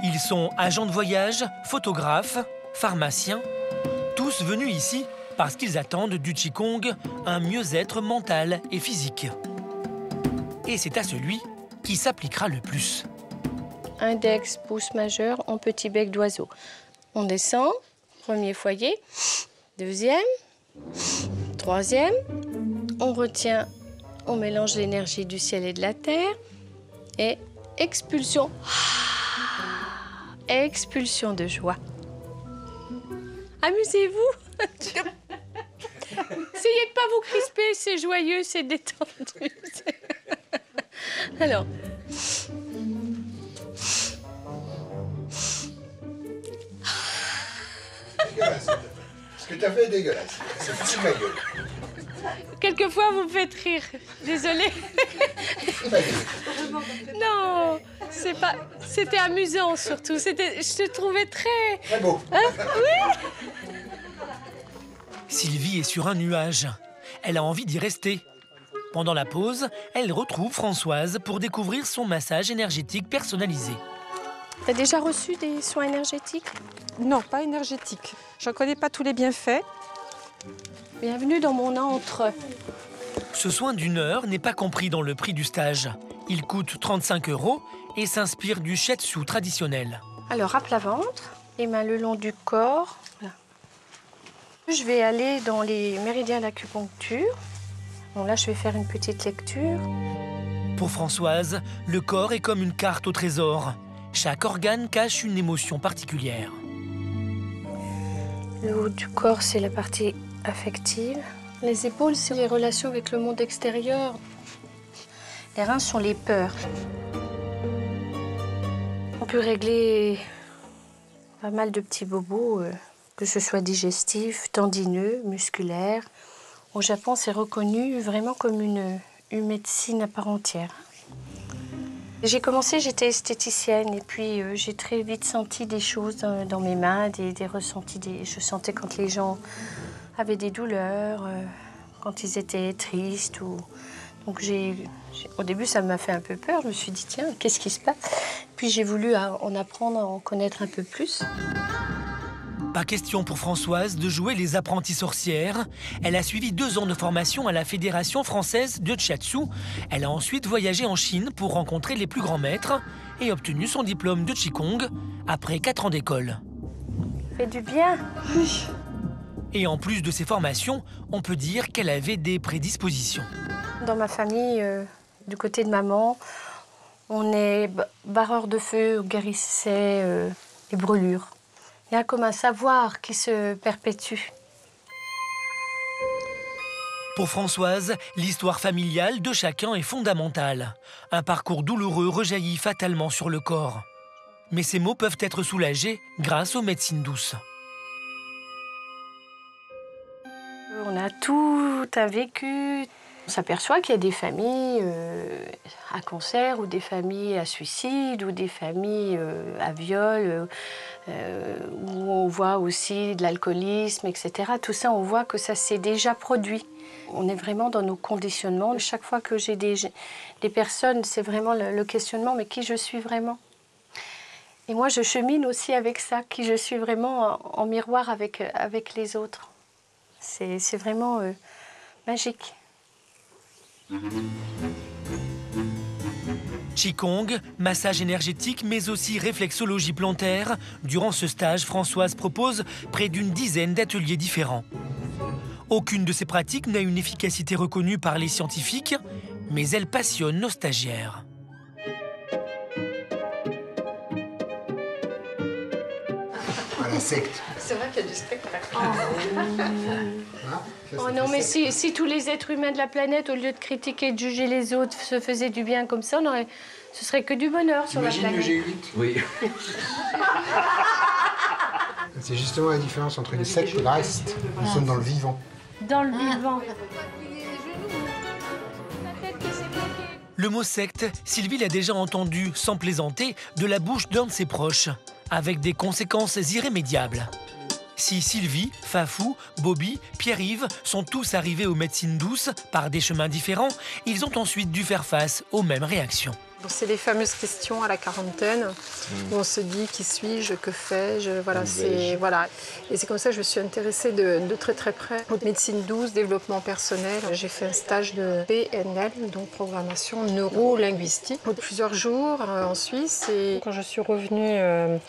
Ils sont agents de voyage, photographes, pharmaciens, tous venus ici parce qu'ils attendent du Qigong un mieux-être mental et physique. Et c'est à celui qui s'appliquera le plus. Index, pouce majeur en petit bec d'oiseau. On descend, premier foyer, deuxième, troisième. On retient, on mélange l'énergie du ciel et de la terre. Et expulsion. Expulsion de joie. Amusez-vous. Essayez de pas vous crisper, c'est joyeux, c'est détendu. Alors. Dégueulasse. Ce que tu as fait est dégueulasse. C'est foutu de ma gueule. Quelquefois, vous me faites rire. Désolée. Non, c'est pas. C'était amusant surtout. C'était. Je te trouvais très. Très beau. Hein? Oui. Sylvie est sur un nuage. Elle a envie d'y rester. Pendant la pause, elle retrouve Françoise pour découvrir son massage énergétique personnalisé. T'as déjà reçu des soins énergétiques? Non, pas énergétique. Je ne connais pas tous les bienfaits. Bienvenue dans mon antre. Ce soin d'1 heure n'est pas compris dans le prix du stage. Il coûte 35 € et s'inspire du shiatsu traditionnel. Alors, à plat ventre, les mains le long du corps. Voilà. Je vais aller dans les méridiens d'acupuncture. Bon, là, je vais faire une petite lecture. Pour Françoise, le corps est comme une carte au trésor. Chaque organe cache une émotion particulière. Le haut du corps, c'est la partie affective. Les épaules, c'est les relations avec le monde extérieur. Les reins sont les peurs. On peut régler pas mal de petits bobos, que ce soit digestif, tendineux, musculaire. Au Japon, c'est reconnu vraiment comme une médecine à part entière. J'ai commencé, j'étais esthéticienne et puis j'ai très vite senti des choses dans mes mains, des ressentis. Je sentais quand les gens avaient des douleurs, quand ils étaient tristes. Donc au début, ça m'a fait un peu peur. Je me suis dit, tiens, qu'est-ce qui se passe? Puis j'ai voulu en apprendre, à en connaître un peu plus. Pas question pour Françoise de jouer les apprenties sorcières. Elle a suivi 2 ans de formation à la Fédération française de Shiatsu. Elle a ensuite voyagé en Chine pour rencontrer les plus grands maîtres et obtenu son diplôme de Qigong après 4 ans d'école. Fait du bien. Oui. Et en plus de ses formations, on peut dire qu'elle avait des prédispositions. Dans ma famille, du côté de maman, on est barreur de feu, on guérissait les brûlures. Il y a comme un savoir qui se perpétue. Pour Françoise, l'histoire familiale de chacun est fondamentale. Un parcours douloureux rejaillit fatalement sur le corps. Mais ces maux peuvent être soulagés grâce aux médecines douces. On a tout un vécu, On s'aperçoit qu'il y a des familles à cancer ou des familles à suicide ou des familles à viol où on voit aussi de l'alcoolisme, etc. Tout ça, on voit que ça s'est déjà produit. On est vraiment dans nos conditionnements. Chaque fois que j'ai des personnes, c'est vraiment le questionnement, mais qui je suis vraiment? Et moi, je chemine aussi avec ça, qui je suis vraiment en miroir avec les autres. C'est vraiment magique. Qigong, massage énergétique, mais aussi réflexologie plantaire. Durant ce stage, Françoise propose près d'une dizaine d'ateliers différents. Aucune de ces pratiques n'a une efficacité reconnue par les scientifiques, mais elle passionne nos stagiaires. La secte. C'est vrai qu'il y a du spectacle. Oh non, mais si tous les êtres humains de la planète, au lieu de critiquer et de juger les autres, se faisaient du bien comme ça, ce serait que du bonheur sur la planète. Imagine le G8. Oui. C'est justement la différence entre les sectes et le reste. Nous sommes dans le vivant. Dans le vivant. Le mot secte, Sylvie l'a déjà entendu, sans plaisanter, de la bouche d'un de ses proches, avec des conséquences irrémédiables. Si Sylvie, Fafou, Bobby, Pierre-Yves sont tous arrivés aux médecines douces par des chemins différents, ils ont ensuite dû faire face aux mêmes réactions. C'est les fameuses questions à la quarantaine où on se dit qui suis-je, que fais-je, voilà. Et c'est comme ça que je me suis intéressée de très très près aux médecines douces, développement personnel. J'ai fait un stage de PNL, donc programmation neuro-linguistique, de plusieurs jours en Suisse. Et quand je suis revenue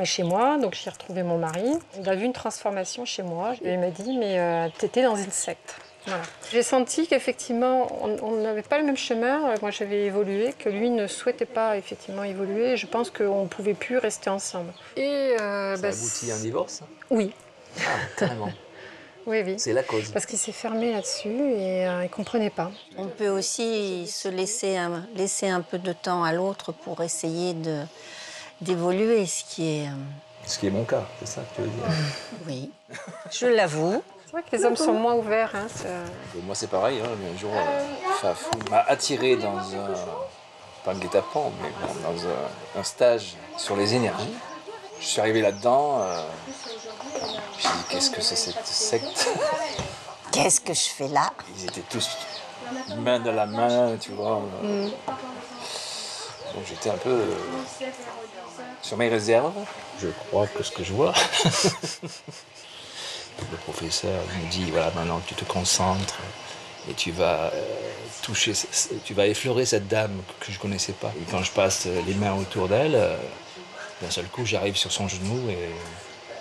chez moi, donc j'ai retrouvé mon mari, il a vu une transformation chez moi et il m'a dit mais t'étais dans une secte. Voilà. J'ai senti qu'effectivement, on n'avait pas le même chemin. Moi, j'avais évolué, que lui ne souhaitait pas effectivement évoluer. Je pense qu'on ne pouvait plus rester ensemble. Et ça aboutit à un divorce? Oui. Ah, carrément. Oui. C'est la cause. Parce qu'il s'est fermé là-dessus et il ne comprenait pas. On peut aussi se laisser un peu de temps à l'autre pour essayer d'évoluer, ce qui est mon cas, c'est ça que tu veux dire? Oui, je l'avoue. C'est vrai que les hommes sont moins ouverts. Hein, moi, c'est pareil. Hein, un jour, Fafou m'a attiré dans pas un guet-apens, mais dans un stage sur les énergies. Je suis arrivé là-dedans. J'ai dit, qu'est-ce que c'est cette secte? Qu'est-ce que je fais là? Ils étaient tous main dans la main, tu vois. Donc j'étais un peu sur mes réserves. Je crois que ce que je vois. Le professeur me dit, voilà, maintenant tu te concentres et tu vas tu vas effleurer cette dame que je ne connaissais pas. Et quand je passe les mains autour d'elle, d'un seul coup, j'arrive sur son genou et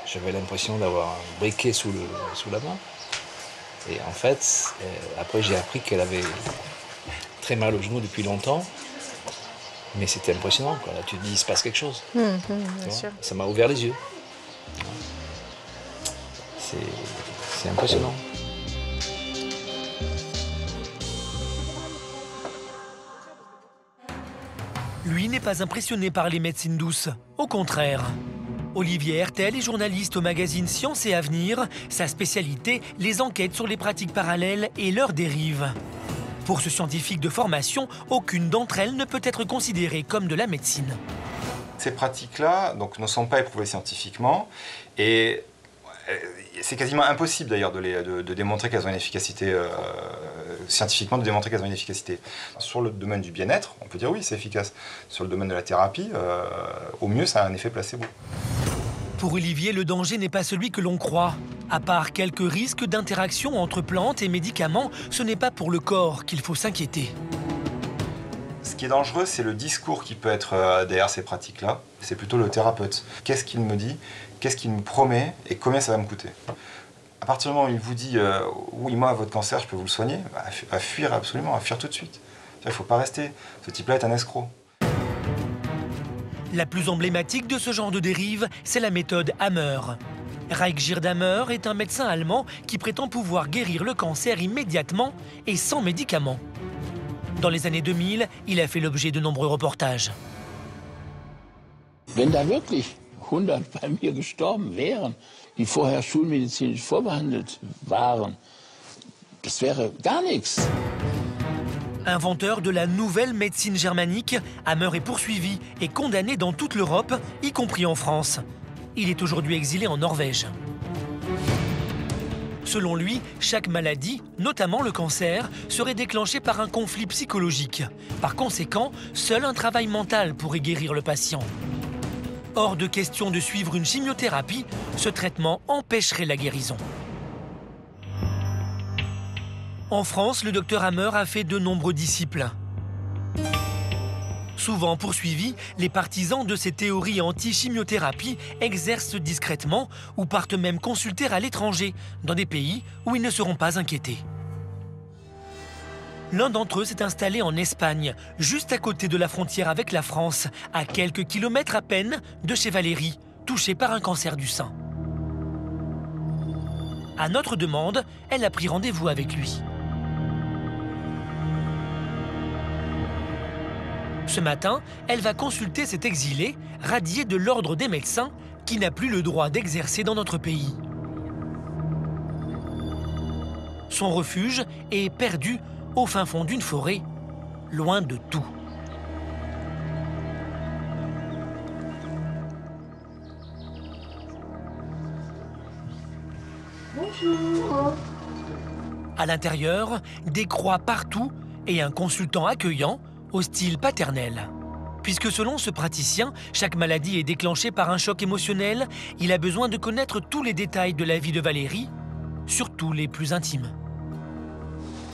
j'avais l'impression d'avoir un briquet sous la main. Et en fait, après j'ai appris qu'elle avait très mal au genou depuis longtemps. Mais c'était impressionnant, quoi. Là, tu te dis, il se passe quelque chose. Bien sûr. Ça m'a ouvert les yeux. C'est impressionnant. Lui n'est pas impressionné par les médecines douces. Au contraire. Olivier Hertel est journaliste au magazine Science et Avenir. Sa spécialité, les enquêtes sur les pratiques parallèles et leurs dérives. Pour ce scientifique de formation, aucune d'entre elles ne peut être considérée comme de la médecine. Ces pratiques-là donc, ne sont pas éprouvées scientifiquement et c'est quasiment impossible d'ailleurs de démontrer qu'elles ont une efficacité, scientifiquement de démontrer qu'elles ont une efficacité. Sur le domaine du bien-être, on peut dire oui, c'est efficace. Sur le domaine de la thérapie, au mieux, ça a un effet placebo. Pour Olivier, le danger n'est pas celui que l'on croit. À part quelques risques d'interaction entre plantes et médicaments, ce n'est pas pour le corps qu'il faut s'inquiéter. Ce qui est dangereux, c'est le discours qui peut être derrière ces pratiques-là. C'est plutôt le thérapeute. Qu'est-ce qu'il me dit? Qu'est-ce qu'il me promet? Et combien ça va me coûter? À partir du moment où il vous dit oui, moi, votre cancer, je peux vous le soigner, à fuir absolument, à fuir tout de suite. Il ne faut pas rester. Ce type-là est un escroc. La plus emblématique de ce genre de dérive, c'est la méthode Hammer. Reichgerd Hammer est un médecin allemand qui prétend pouvoir guérir le cancer immédiatement et sans médicaments. Dans les années 2000, il a fait l'objet de nombreux reportages. Wenn da wirklich 100 bei mir gestorben wären, die vorher schulmedizinisch vorbehandelt waren, Das wäre gar nichts. Inventeur de la nouvelle médecine germanique, Hammer est poursuivi et condamné dans toute l'Europe, y compris en France. Il est aujourd'hui exilé en Norvège. Selon lui, chaque maladie, notamment le cancer, serait déclenchée par un conflit psychologique. Par conséquent, seul un travail mental pourrait guérir le patient. Hors de question de suivre une chimiothérapie, ce traitement empêcherait la guérison. En France, le docteur Hammer a fait de nombreux disciples. Souvent poursuivis, les partisans de ces théories anti-chimiothérapie exercent discrètement ou partent même consulter à l'étranger, dans des pays où ils ne seront pas inquiétés. L'un d'entre eux s'est installé en Espagne, juste à côté de la frontière avec la France, à quelques kilomètres à peine de chez Valérie, touchée par un cancer du sein. À notre demande, elle a pris rendez-vous avec lui. Ce matin, elle va consulter cet exilé, radié de l'ordre des médecins, qui n'a plus le droit d'exercer dans notre pays. Son refuge est perdu au fin fond d'une forêt, loin de tout. Bonjour. À l'intérieur, des croix partout et un consultant accueillant, au style paternel. Puisque selon ce praticien, chaque maladie est déclenchée par un choc émotionnel, il a besoin de connaître tous les détails de la vie de Valérie, surtout les plus intimes.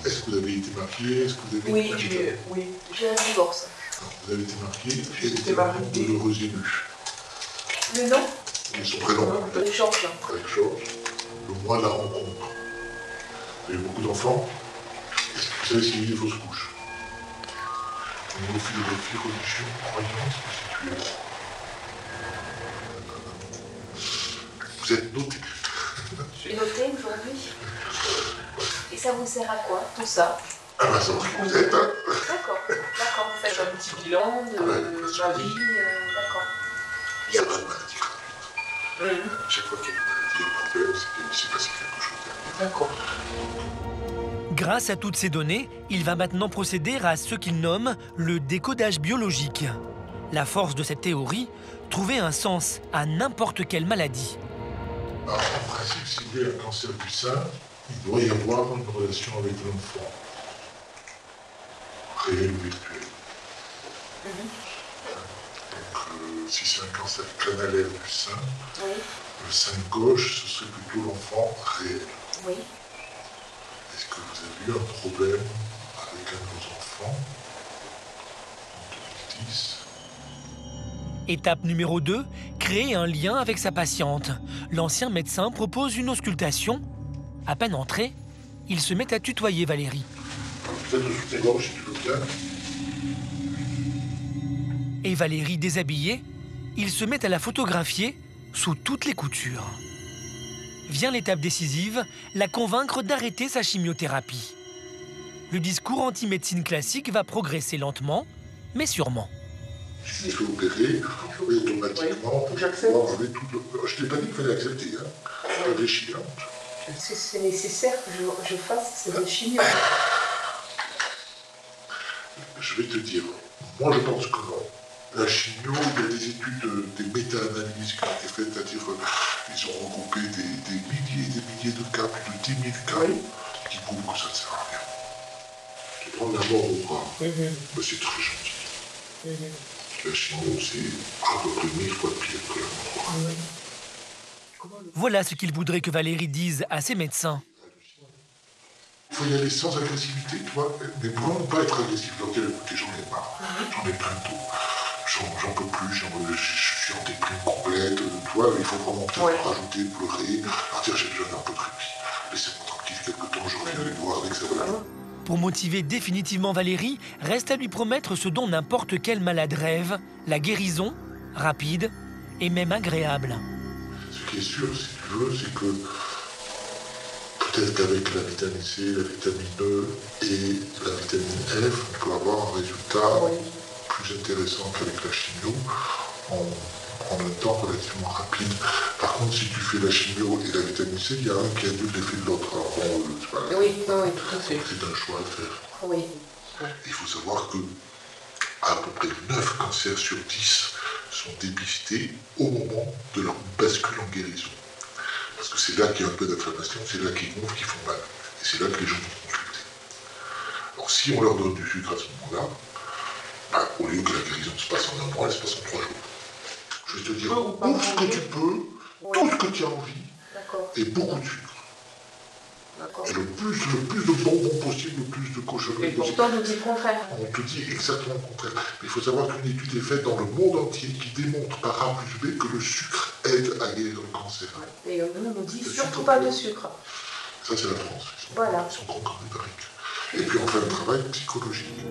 Est-ce que vous avez été marié? Est-ce que vous avez Oui, j'ai un divorce. Vous avez été marié? J'ai été marié de l'heureux élu. Le nom? Et son prénom? Avec Georges. Avec Georges. Le mois de la rencontre. Vous avez beaucoup d'enfants? Est-ce que vous savez s'il y a eu des fausses couches? Au niveau philosophie, religion, croyance, située. Vous êtes noté. Je suis notée aujourd'hui. Et ça vous sert à quoi, tout ça? Ah bah ça vous êtes, hein. D'accord, vous faites un petit bilan de ma vie, d'accord. Il n'y a pas de maladie gratuite. Chaque fois qu'il y a une maladie, un problème, c'est qu'il s'est passé quelque chose derrière. D'accord. Grâce à toutes ces données, il va maintenant procéder à ce qu'il nomme le décodage biologique. La force de cette théorie, trouver un sens à n'importe quelle maladie. Alors, en principe, si vous avez un cancer du sein, il doit y avoir une relation avec l'enfant. Réel ou virtuel. Donc, si c'est un cancer canalaire du sein, le sein gauche, ce serait plutôt l'enfant réel. Oui. Est-ce que vous avez eu un problème avec un de vos enfants en 2010? Étape numéro 2, créer un lien avec sa patiente. L'ancien médecin propose une auscultation. À peine entré, il se met à tutoyer Valérie. Peut-être le soutien-gorge, si tu veux bien. Et Valérie, déshabillée, il se met à la photographier sous toutes les coutures. Vient l'étape décisive, la convaincre d'arrêter sa chimiothérapie. Le discours anti-médecine classique va progresser lentement, mais sûrement. Il faut opérer, et automatiquement, j'accepte. Je t'ai pas dit qu'il fallait accepter, hein. C'est pas des chiens. C'est nécessaire que je fasse cette chimio. Je vais te dire, moi je pense que non. La chimio, il y a des études, des méta-analyses qui ont été faites, c'est-à-dire ils ont regroupé des milliers et des milliers de cas, plus de 10 000 cas, qui prouvent que ça ne sert à rien. Tu prends la mort ou pas, ben, c'est très gentil. La chimio, c'est à peu près 1000 fois pire que la mort. Voilà ce qu'il voudrait que Valérie dise à ses médecins. Il faut y aller sans agressivité, tu vois, mais vraiment pas être agressif. Donc, écoutez, j'en ai marre, j'en ai plein de dos. J'en peux plus, je suis en déprime complète, tu vois, il faut vraiment peut-être rajouter, pleurer, dire j'ai besoin d'un peu de répit. Laissez-moi tranquille quelque temps, je reviens vous voir avec ça. Pour motiver définitivement Valérie, reste à lui promettre ce dont n'importe quel malade rêve, la guérison, rapide et même agréable. Ce qui est sûr, si tu veux, c'est que peut-être qu'avec la vitamine C, la vitamine E et la vitamine F, on peut avoir un résultat plus intéressant qu'avec la chimio. prendre un temps relativement rapide. Par contre, si tu fais la chimio et la vitamine C, il y a un qui annule l'effet de l'autre. Alors bon, c'est pas grave. Oui, tout à fait. C'est un choix à faire. Oui. Il faut savoir que à peu près 9 cancers sur 10 sont dépistés au moment de leur bascule en guérison. Parce que c'est là qu'il y a un peu d'inflammation, c'est là qu'ils gonflent, qu'ils font mal. Et c'est là que les gens vont consulter. Alors si on leur donne du sucre à ce moment-là, bah, au lieu que la guérison se passe en un mois, elle se passe en 3 jours. Je vais te dire, ouvre ce que tu peux, tout ce que tu as envie, et beaucoup de sucre. Et le plus de bonbons possible, le plus de cochonneries possible. Et pourtant, on nous dit le contraire. On te dit exactement le contraire. Mais il faut savoir qu'une étude est faite dans le monde entier qui démontre par A plus B que le sucre aide à guérir le cancer. Et nous, on nous dit surtout pas de sucre. Ça, c'est la France. Voilà. Ils sont catégoriques. Et puis on fait un travail psychologique.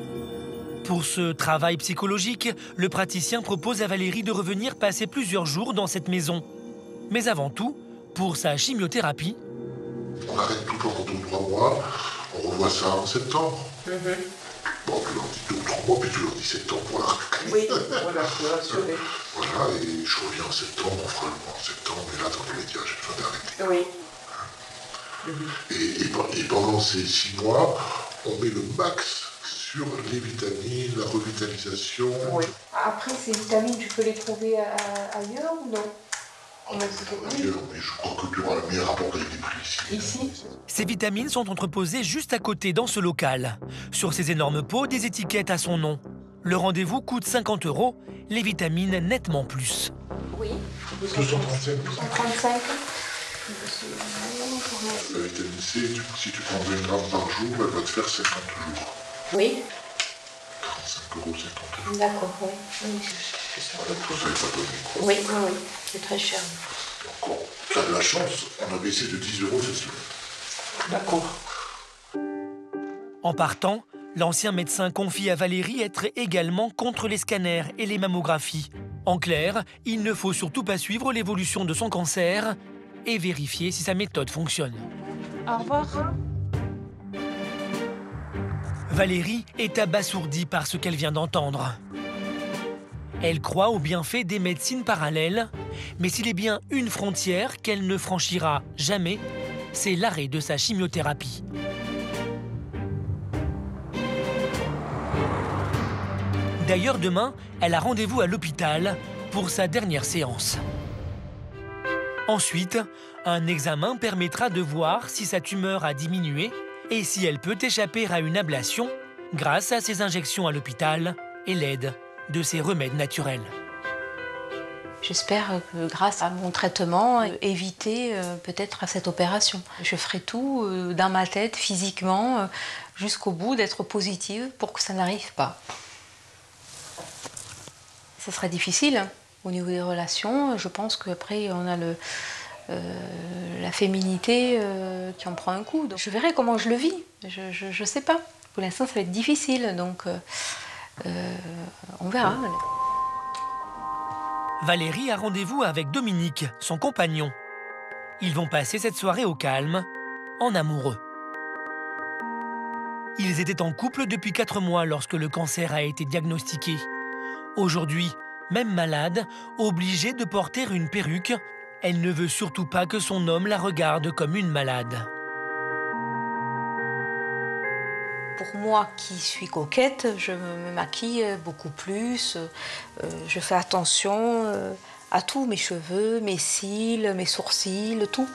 Pour ce travail psychologique, le praticien propose à Valérie de revenir passer plusieurs jours dans cette maison. Mais avant tout, pour sa chimiothérapie, on arrête tout pendant 2 ou 3 mois, on revoit ça en septembre. Bon, tu leur dis 2 ou 3 mois, puis tu leur dis septembre, voilà. Oui, voilà, faut rassurer. Voilà, et je reviens en septembre, on fera le mois en septembre, et là, dans les médias, j'ai besoin d'arrêter. Oui. Et pendant ces 6 mois, on met le max sur les vitamines, la revitalisation. Oui. Après, ces vitamines, tu peux les trouver ailleurs ou non? Ailleurs, mais je crois que tu auras le meilleur rapport qualité-prix ici. Ces vitamines sont entreposées juste à côté dans ce local. Sur ces énormes pots, des étiquettes à son nom. Le rendez-vous coûte 50 €, les vitamines nettement plus. Oui. 235. 235. La vitamine C, si tu prends 20 grammes par jour, elle va te faire 50 jours. Oui. 45 €, 50 €. D'accord, oui. C'est ça, tout ça n'est pas donné. Oui, oui, c'est très cher. Encore, tu as de la chance, on a baissé de 10 € cette semaine. D'accord. En partant, l'ancien médecin confie à Valérie être également contre les scanners et les mammographies. En clair, il ne faut surtout pas suivre l'évolution de son cancer et vérifier si sa méthode fonctionne. Au revoir. Valérie est abasourdie par ce qu'elle vient d'entendre. Elle croit aux bienfaits des médecines parallèles, mais s'il est bien une frontière qu'elle ne franchira jamais, c'est l'arrêt de sa chimiothérapie. D'ailleurs, demain, elle a rendez-vous à l'hôpital pour sa dernière séance. Ensuite, un examen permettra de voir si sa tumeur a diminué et si elle peut échapper à une ablation grâce à ses injections à l'hôpital et l'aide de ses remèdes naturels. J'espère que grâce à mon traitement, éviter peut-être cette opération. Je ferai tout dans ma tête, physiquement, jusqu'au bout, d'être positive pour que ça n'arrive pas. Ça sera difficile hein, au niveau des relations. Je pense qu'après, on a la féminité qui en prend un coup. Donc, je verrai comment je le vis. Je ne sais pas. Pour l'instant, ça va être difficile, donc on verra. Valérie a rendez-vous avec Dominique, son compagnon. Ils vont passer cette soirée au calme, en amoureux. Ils étaient en couple depuis 4 mois lorsque le cancer a été diagnostiqué. Aujourd'hui, même malade, obligée de porter une perruque, elle ne veut surtout pas que son homme la regarde comme une malade. Pour moi qui suis coquette, je me maquille beaucoup plus, je fais attention à tout, mes cheveux, mes cils, mes sourcils, tout.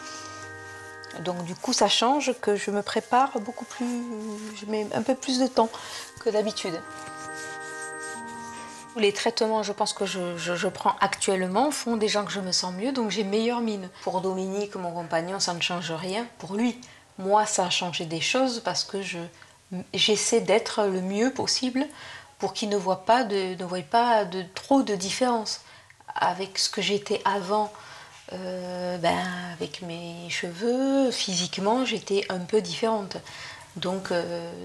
Donc du coup ça change que je me prépare beaucoup plus, je mets un peu plus de temps que d'habitude. Les traitements, je pense que je prends actuellement font déjà que je me sens mieux, donc j'ai meilleure mine. Pour Dominique, mon compagnon, ça ne change rien. Pour lui, moi ça a changé des choses parce que j'essaie d'être le mieux possible pour qu'il ne voie pas trop de différence avec ce que j'étais avant. Avec mes cheveux, physiquement, j'étais un peu différente. Donc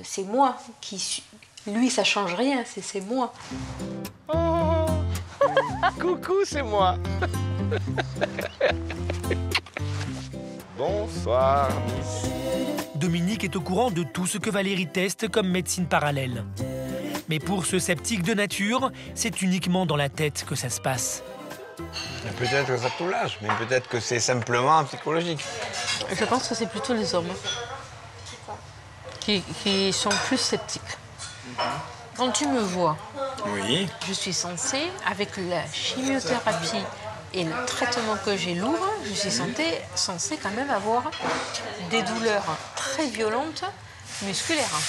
c'est moi qui... Lui, ça change rien, c'est moi. Oh coucou, c'est moi. Bonsoir, Miss. Dominique est au courant de tout ce que Valérie teste comme médecine parallèle. Mais pour ce sceptique de nature, c'est uniquement dans la tête que ça se passe. Peut-être que ça te soulage, mais peut-être que c'est simplement psychologique. Je pense que c'est plutôt les hommes qui sont plus sceptiques. Quand tu me vois, oui. Je suis censée, avec la chimiothérapie et le traitement que j'ai lourd, je suis censée quand même avoir des douleurs très violentes, musculaires,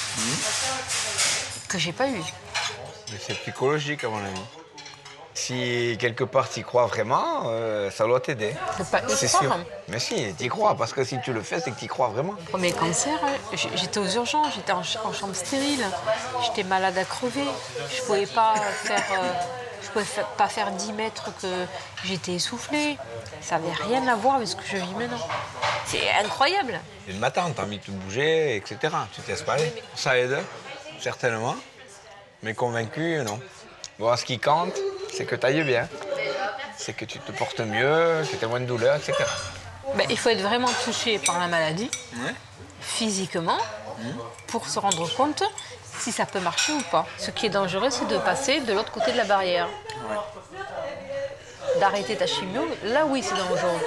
que j'ai pas eues. Mais c'est psychologique à mon avis. Si quelque part tu y crois vraiment, ça doit t'aider. C'est sûr. Mais si, tu y crois, parce que si tu le fais, c'est que tu y crois vraiment. Premier cancer, j'étais aux urgences, j'étais en chambre stérile, j'étais malade à crever, je pouvais pas faire 10 mètres que j'étais essoufflée. Ça n'avait rien à voir avec ce que je vis maintenant. C'est incroyable. Une matin, t'as envie de te bouger, etc. Tu te laisses pas aller. Ça aide, certainement, mais convaincu, non. Bon, ce qui compte, c'est que tu ailles bien, c'est que tu te portes mieux, que tu aies moins de douleur, etc. Ben, il faut être vraiment touché par la maladie, physiquement, pour se rendre compte si ça peut marcher ou pas. Ce qui est dangereux, c'est de passer de l'autre côté de la barrière. D'arrêter ta chimio, là oui, c'est dangereux.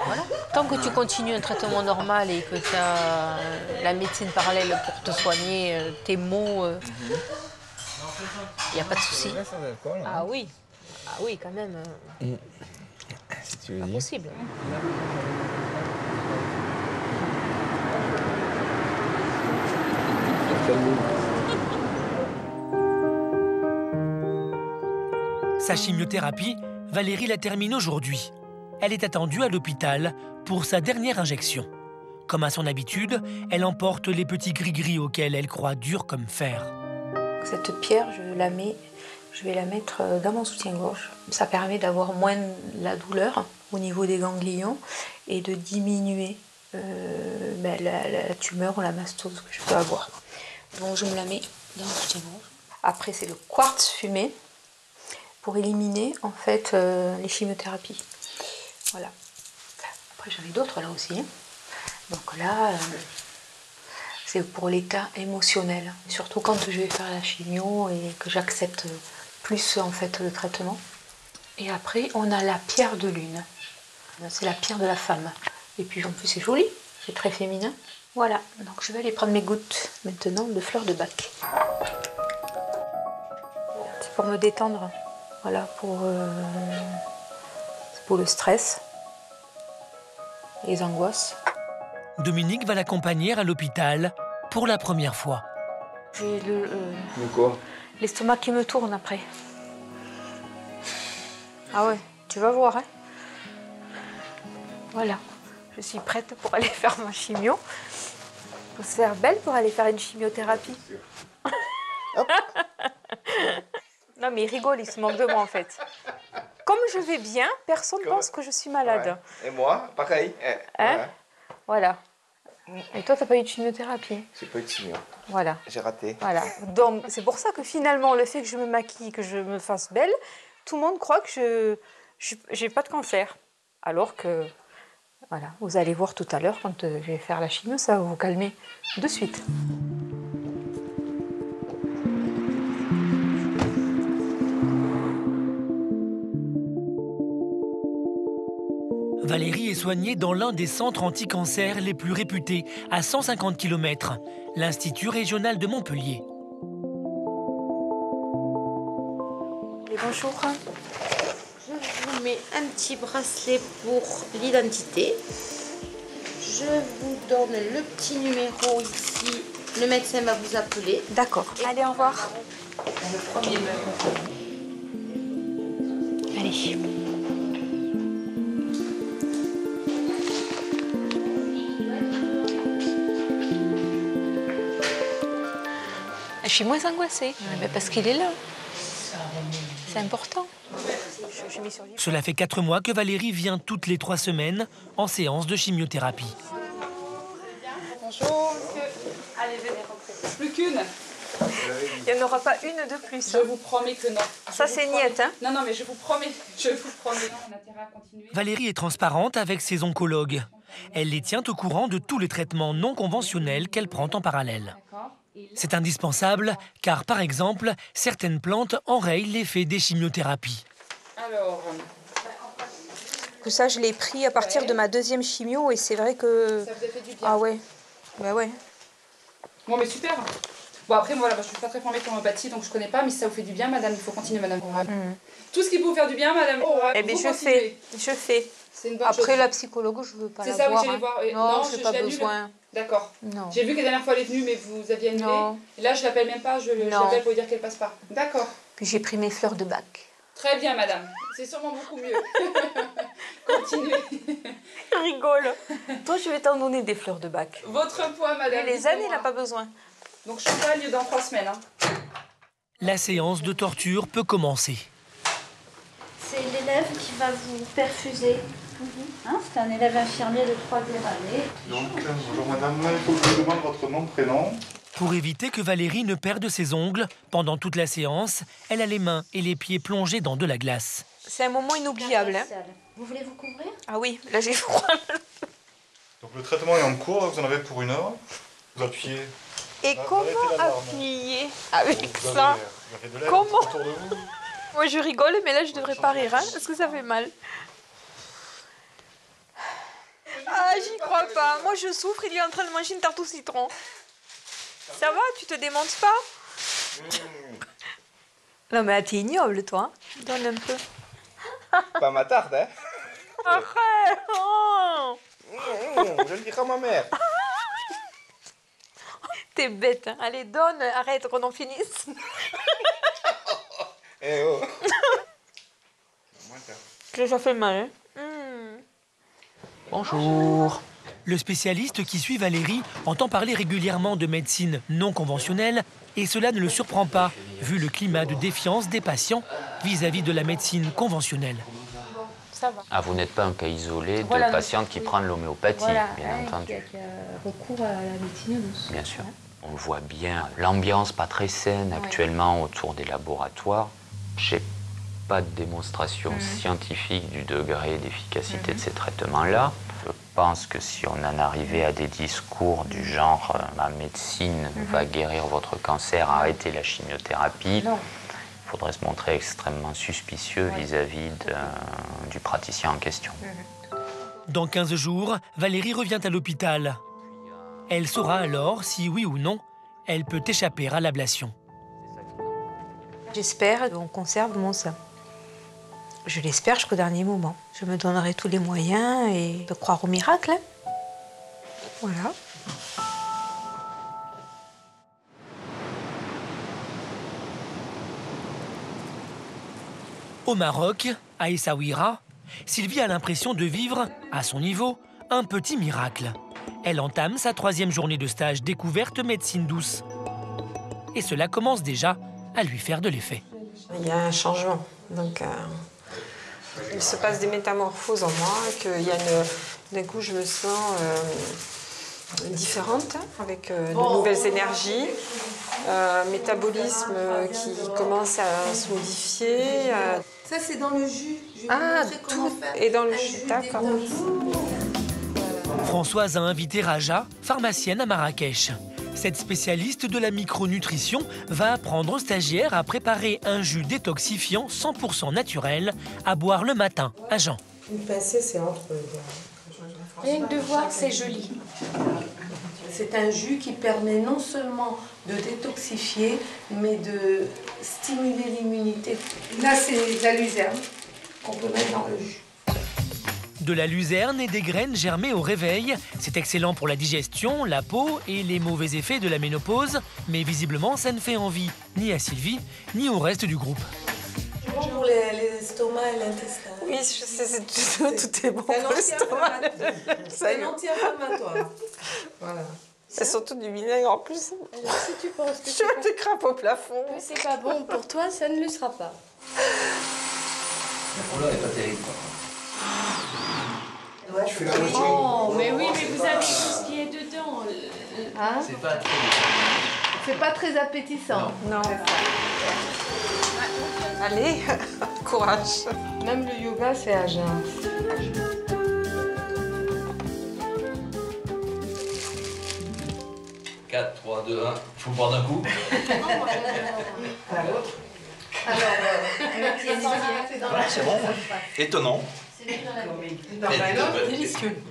Voilà. Tant que tu continues un traitement normal et que tu as la médecine parallèle pour te soigner tes maux, il n'y a pas de souci. Ah oui, quand même. Si tu veux pas dire. Possible. Sa chimiothérapie, Valérie la termine aujourd'hui. Elle est attendue à l'hôpital pour sa dernière injection. Comme à son habitude, elle emporte les petits gris-gris auxquels elle croit durs comme fer. Cette pierre, je vais la mettre dans mon soutien-gorge. Ça permet d'avoir moins la douleur au niveau des ganglions et de diminuer la tumeur ou la mastose que je peux avoir. Donc je me la mets dans le soutien-gorge. Après, c'est le quartz fumé pour éliminer en fait les chimiothérapies. Voilà. Après, j'en ai d'autres là aussi. Donc là, c'est pour l'état émotionnel. Surtout quand je vais faire la chimio et que j'accepte plus en fait le traitement. Et après, on a la pierre de lune. C'est la pierre de la femme. Et puis en plus, c'est joli, c'est très féminin. Voilà, donc je vais aller prendre mes gouttes maintenant de fleurs de bac. C'est pour me détendre. Voilà, pour le stress, les angoisses. Dominique va l'accompagner à l'hôpital pour la première fois. J'ai quoi l'estomac qui me tourne après. Ah ouais, tu vas voir, hein. Voilà, je suis prête pour aller faire ma chimio. Faut se faire belle pour aller faire une chimiothérapie. Non mais il rigole, il se moque de moi en fait. Comme je vais bien, personne ne pense que je suis malade. Ouais. Et moi, pareil. Hein? Voilà. Et toi, t'as pas eu de chimiothérapie? J'ai pas eu de chimio. Voilà. J'ai raté. Voilà. Donc c'est pour ça que finalement, le fait que je me maquille, que je me fasse belle, tout le monde croit que j'ai pas de cancer. Alors que, voilà, vous allez voir tout à l'heure quand je vais faire la chimio, ça va vous calmer de suite. Valérie est soignée dans l'un des centres anti-cancer les plus réputés, à 150 km, l'Institut régional de Montpellier. Et bonjour. Je vous mets un petit bracelet pour l'identité. Je vous donne le petit numéro ici. Le médecin va vous appeler. D'accord. Allez, au revoir. Le premier meuble. Allez. Je suis moins angoissée, mais parce qu'il est là. C'est important. Cela fait 4 mois que Valérie vient toutes les 3 semaines en séance de chimiothérapie. Bonjour, monsieur. Allez, venez rentrer. Plus qu'une. Il n'y en aura pas une de plus. Je vous promets que non. Ça, c'est niette, hein? Non, mais je vous promets. Je vous promets. On a intérêt à continuer. Valérie est transparente avec ses oncologues. Elle les tient au courant de tous les traitements non conventionnels qu'elle prend en parallèle. C'est indispensable car, par exemple, certaines plantes enrayent l'effet des chimiothérapies. Alors, Ça, je l'ai pris à partir de ma 2e chimio et c'est vrai que... Ça vous a fait du bien. Ah ouais, bah ouais. Bon, mais super. Bon, après, voilà, je suis pas très formée pour l'homéopathie, donc je connais pas, mais si ça vous fait du bien, madame, il faut continuer, madame. Tout ce qui peut vous faire du bien, madame, eh bien, je fais. C'est une bonne Après, chose. la psychologue, je veux pas la voir. C'est ça, oui, voir. j'allais voir. Non, je j'ai pas l'annule. besoin. D'accord. Non. J'ai vu que la dernière fois, elle est venue, mais vous aviez annulé. Non. Et là, je l'appelle même pas, je l'appelle pour lui dire qu'elle passe pas. D'accord. Puis j'ai pris mes fleurs de bac. Très bien, madame. C'est sûrement beaucoup mieux. Continuez. Rigole. Toi, je vais t'en donner des fleurs de bac. Votre poids, madame. Et les années, il n'a pas besoin. Donc, champagne dans 3 semaines. La séance de torture peut commencer. C'est l'élève qui va vous perfuser. Hein, c'est un élève infirmier de 3e année. Donc, bonjour madame, il faut que je vous demande votre nom, prénom. Pour éviter que Valérie ne perde ses ongles, pendant toute la séance, elle a les mains et les pieds plongés dans de la glace. C'est un moment inoubliable. Hein. Vous voulez vous couvrir? Ah oui, là j'ai froid. Donc le traitement est en cours, vous en avez pour 1 heure. Vous appuyez. Et comment appuyer avec ça? Comment? Moi je rigole, mais là je devrais pas rire, hein, parce que ça fait mal. Ah, j'y crois pas. Moi je souffre, il est en train de manger une tarte au citron. Ça va, tu te démontes pas? Non mais t'es ignoble toi. Donne un peu. Pas ma tarte, hein? Arrête! Oh. Je le dirai à ma mère. T'es bête, hein. Allez, donne, arrête qu'on en finisse. Eh oh. Ça fait mal, hein. Bonjour. Le spécialiste qui suit Valérie entend parler régulièrement de médecine non conventionnelle et cela ne le surprend pas, vu le climat de défiance des patients vis-à-vis de la médecine conventionnelle. Ça va. Ah, vous n'êtes pas un cas isolé de patiente qui prend de l'homéopathie, bien entendu. Qui a recours à la médecine douce. Bien sûr. On voit bien l'ambiance pas très saine actuellement autour des laboratoires. J'ai pas de démonstration scientifique du degré d'efficacité de ces traitements-là. Je pense que si on en arrivait à des discours du genre « ma médecine va guérir votre cancer, arrêtez la chimiothérapie », il faudrait se montrer extrêmement suspicieux vis-à-vis du praticien en question. Dans 15 jours, Valérie revient à l'hôpital. Elle saura alors si, oui ou non, elle peut échapper à l'ablation. J'espère qu'on conserve mon sein. Je l'espère jusqu'au dernier moment. Je me donnerai tous les moyens et de croire au miracle. Hein. Voilà. Au Maroc, à Essaouira, Sylvie a l'impression de vivre, à son niveau, un petit miracle. Elle entame sa 3e journée de stage découverte médecine douce. Et cela commence déjà à lui faire de l'effet. Il y a un changement. Donc, il se passe des métamorphoses en moi, d'un coup je me sens différente, avec de nouvelles énergies, métabolisme qui commence à se modifier. Ça c'est dans le jus. Tout est dans le jus, d'accord. Françoise a invité Raja, pharmacienne à Marrakech. Cette spécialiste de la micronutrition va apprendre aux stagiaires à préparer un jus détoxifiant 100% naturel à boire le matin à jeun. Une pincée, c'est entre... Rien que de voir, c'est joli. C'est un jus qui permet non seulement de détoxifier, mais de stimuler l'immunité. Là, c'est de la luzerne qu'on peut mettre dans le jus. De la luzerne et des graines germées au réveil, c'est excellent pour la digestion, la peau et les mauvais effets de la ménopause, mais visiblement ça ne fait envie ni à Sylvie, ni au reste du groupe. Bon pour l'estomac et l'intestin. Oui, tout est bon pour l'estomac. C'est un anti-inflammatoire. Voilà. C'est surtout du vinaigre en plus. Alors si tu penses que je te crape au plafond. C'est pas bon pour toi, ça ne le sera pas. La couleur n'est pas terrible. Oh, mais oui, mais vous avez tout ce qui est dedans. Hein? C'est pas très appétissant. Non. Allez, courage. Même le yoga, c'est à jeun. 4, 3, 2, 1. Il faut boire d'un coup. Alors, C'est bon. Étonnant. Délicieux.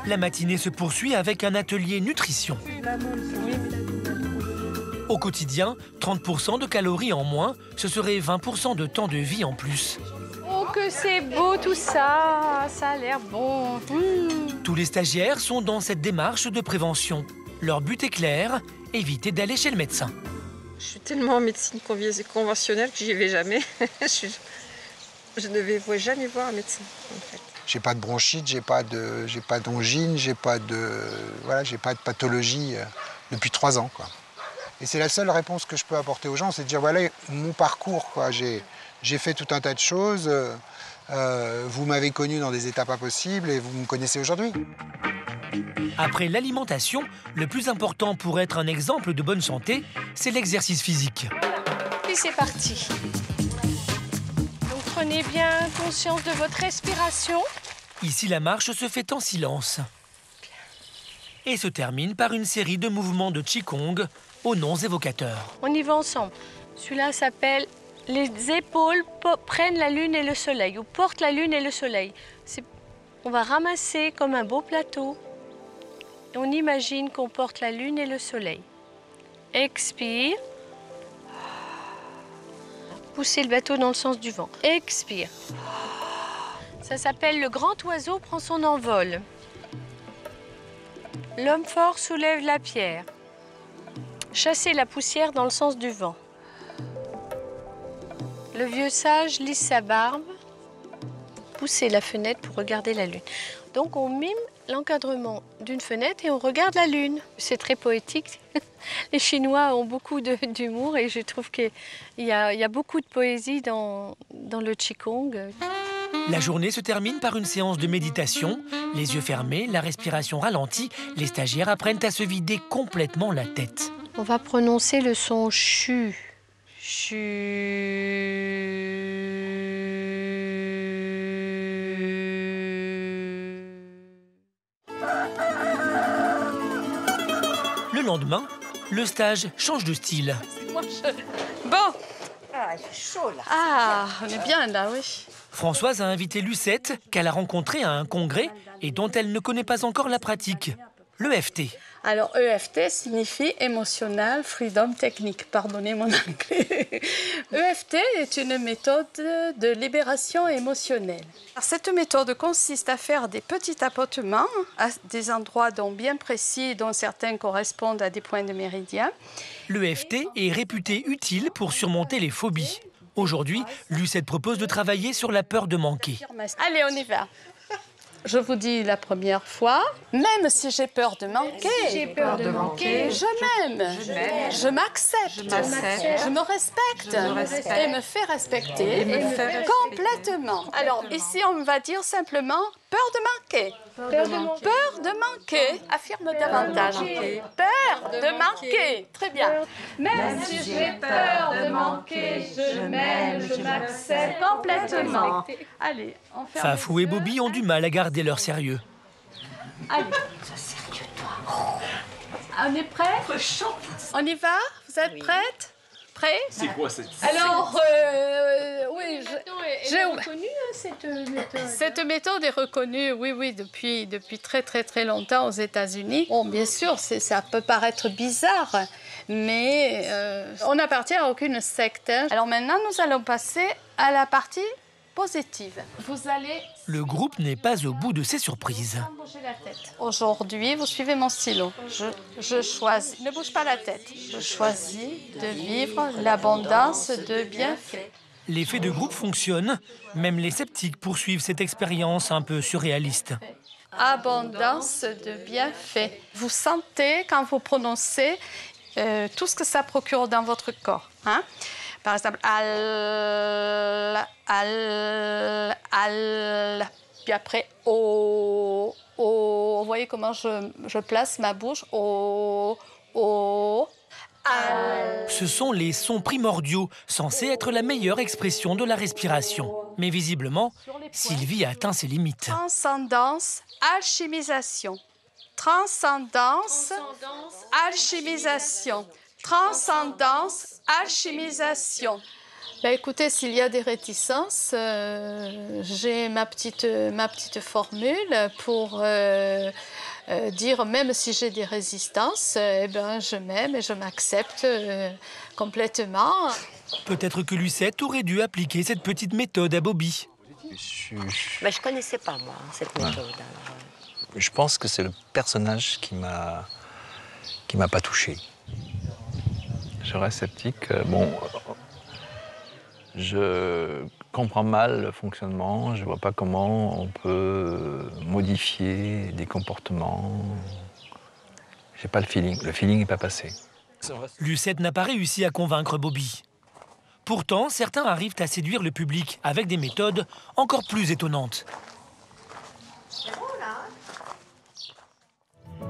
La matinée se poursuit avec un atelier nutrition. Au quotidien, 30% de calories en moins, ce serait 20% de temps de vie en plus. Oh, que c'est beau tout ça! Ça a l'air bon. Tous les stagiaires sont dans cette démarche de prévention. Leur but est clair, éviter d'aller chez le médecin. Je suis tellement en médecine conventionnelle que j'y vais jamais. Je ne vais jamais voir un médecin, en fait. J'ai pas de bronchite, j'ai pas d'angine, j'ai pas de pathologie depuis 3 ans, quoi. Et c'est la seule réponse que je peux apporter aux gens, c'est de dire voilà mon parcours, quoi. J'ai fait tout un tas de choses. Vous m'avez connu dans des états pas possibles et vous me connaissez aujourd'hui. Après l'alimentation, le plus important pour être un exemple de bonne santé, c'est l'exercice physique. Et c'est parti. Donc prenez bien conscience de votre respiration. Ici, la marche se fait en silence. Et se termine par une série de mouvements de Qigong aux noms évocateurs. On y va ensemble. Celui-là s'appelle « Les épaules prennent la lune et le soleil » ou « portent la lune et le soleil ». On va ramasser comme un beau plateau. Et on imagine qu'on porte la lune et le soleil. Expire. Poussez le bateau dans le sens du vent. Expire. Ça s'appelle le grand oiseau prend son envol. L'homme fort soulève la pierre. Chassez la poussière dans le sens du vent. Le vieux sage lisse sa barbe. Poussez la fenêtre pour regarder la lune. Donc on mime l'encadrement d'une fenêtre et on regarde la lune. C'est très poétique. Les Chinois ont beaucoup d'humour et je trouve qu'il y a beaucoup de poésie dans le Qigong. La journée se termine par une séance de méditation. Les yeux fermés, la respiration ralentie, les stagiaires apprennent à se vider complètement la tête. On va prononcer le son chu. Chu. Le lendemain, le stage change de style. Bon. Ah, il fait chaud là. Ah, on est bien là, oui. Françoise a invité Lucette, qu'elle a rencontrée à un congrès et dont elle ne connaît pas encore la pratique, l'EFT. Alors, EFT signifie Emotional Freedom Technique. Pardonnez mon anglais. EFT est une méthode de libération émotionnelle. Cette méthode consiste à faire des petits tapotements à des endroits bien précis, dont certains correspondent à des points de méridien. L'EFT est réputé utile pour surmonter les phobies. Aujourd'hui, Lucette propose de travailler sur la peur de manquer. Allez, on y va. Je vous dis la première fois, même si j'ai peur de manquer, je m'aime, je m'accepte, je me respecte et me fais respecter complètement. Alors ici, on va dire simplement peur de manquer. Peur de manquer. Affirme davantage. Peur de manquer. Très bien. Même si j'ai peur de manquer, je m'aime, je m'accepte complètement. Allez, on ferme. Fafou et Bobby ont du mal à garder leur sérieux. Allez. Sois sérieux, toi. On est prêts? On y va? Vous êtes prêtes? Prêts? C'est quoi cette... Alors, oui, j'ai reconnu cette méthode. Cette méthode est reconnue, oui, depuis très longtemps aux États-Unis. Bon, bien sûr, ça peut paraître bizarre, mais on n'appartient à aucune secte. Alors maintenant, nous allons passer à la partie positive. Vous allez... Le groupe n'est pas au bout de ses surprises. Aujourd'hui, vous suivez mon stylo. Je choisis. Ne bouge pas la tête. Je choisis de vivre l'abondance de bienfaits. L'effet de groupe fonctionne. Même les sceptiques poursuivent cette expérience un peu surréaliste. Abondance de bienfaits. Vous sentez, quand vous prononcez, tout ce que ça procure dans votre corps. Hein? Par exemple, puis après, o. Vous voyez comment je place ma bouche, o. Ce sont les sons primordiaux, censés être la meilleure expression de la respiration. Mais visiblement, Sylvie a atteint ses limites. Transcendance, alchimisation. Transcendance, alchimisation. Transcendance, alchimisation. Bah écoutez, s'il y a des réticences, j'ai ma petite formule pour dire, même si j'ai des résistances, eh ben, je m'aime et je m'accepte complètement. Peut-être que Lucette aurait dû appliquer cette petite méthode à Bobby. Bah, je ne connaissais pas, moi, cette méthode. Je pense que c'est le personnage qui m'a pas touché. Je reste sceptique. Bon, je comprends mal le fonctionnement. Je vois pas comment on peut modifier des comportements. J'ai pas le feeling. Le feeling n'est pas passé. Lucette n'a pas réussi à convaincre Bobby. Pourtant, certains arrivent à séduire le public avec des méthodes encore plus étonnantes.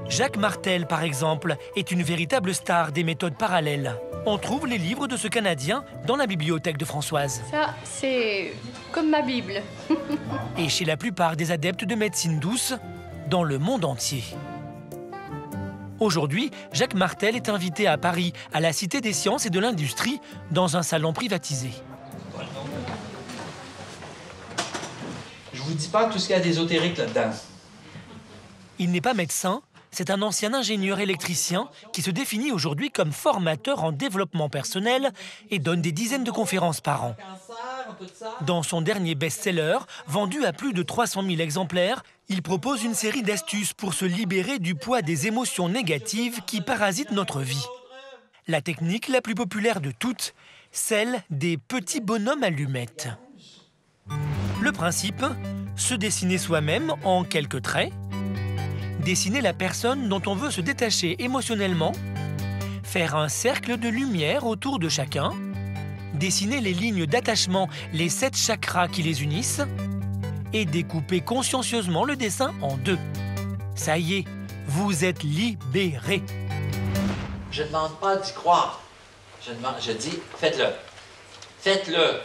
Jacques Martel, par exemple, est une véritable star des méthodes parallèles. On trouve les livres de ce Canadien dans la bibliothèque de Françoise. Ça, c'est comme ma Bible. Et chez la plupart des adeptes de médecine douce dans le monde entier. Aujourd'hui, Jacques Martel est invité à Paris, à la Cité des Sciences et de l'Industrie, dans un salon privatisé. Je vous dis pas tout ce qu'il y a d'ésotérique là-dedans. Il n'est pas médecin, c'est un ancien ingénieur électricien qui se définit aujourd'hui comme formateur en développement personnel et donne des dizaines de conférences par an. Dans son dernier best-seller, vendu à plus de 300 000 exemplaires, il propose une série d'astuces pour se libérer du poids des émotions négatives qui parasitent notre vie. La technique la plus populaire de toutes, celle des petits bonhommes allumettes. Le principe, se dessiner soi-même en quelques traits, dessiner la personne dont on veut se détacher émotionnellement, faire un cercle de lumière autour de chacun, dessiner les lignes d'attachement, les 7 chakras qui les unissent, et découper consciencieusement le dessin en 2. Ça y est, vous êtes libérés. Je ne demande pas d'y croire. Je dis, faites-le. Faites-le.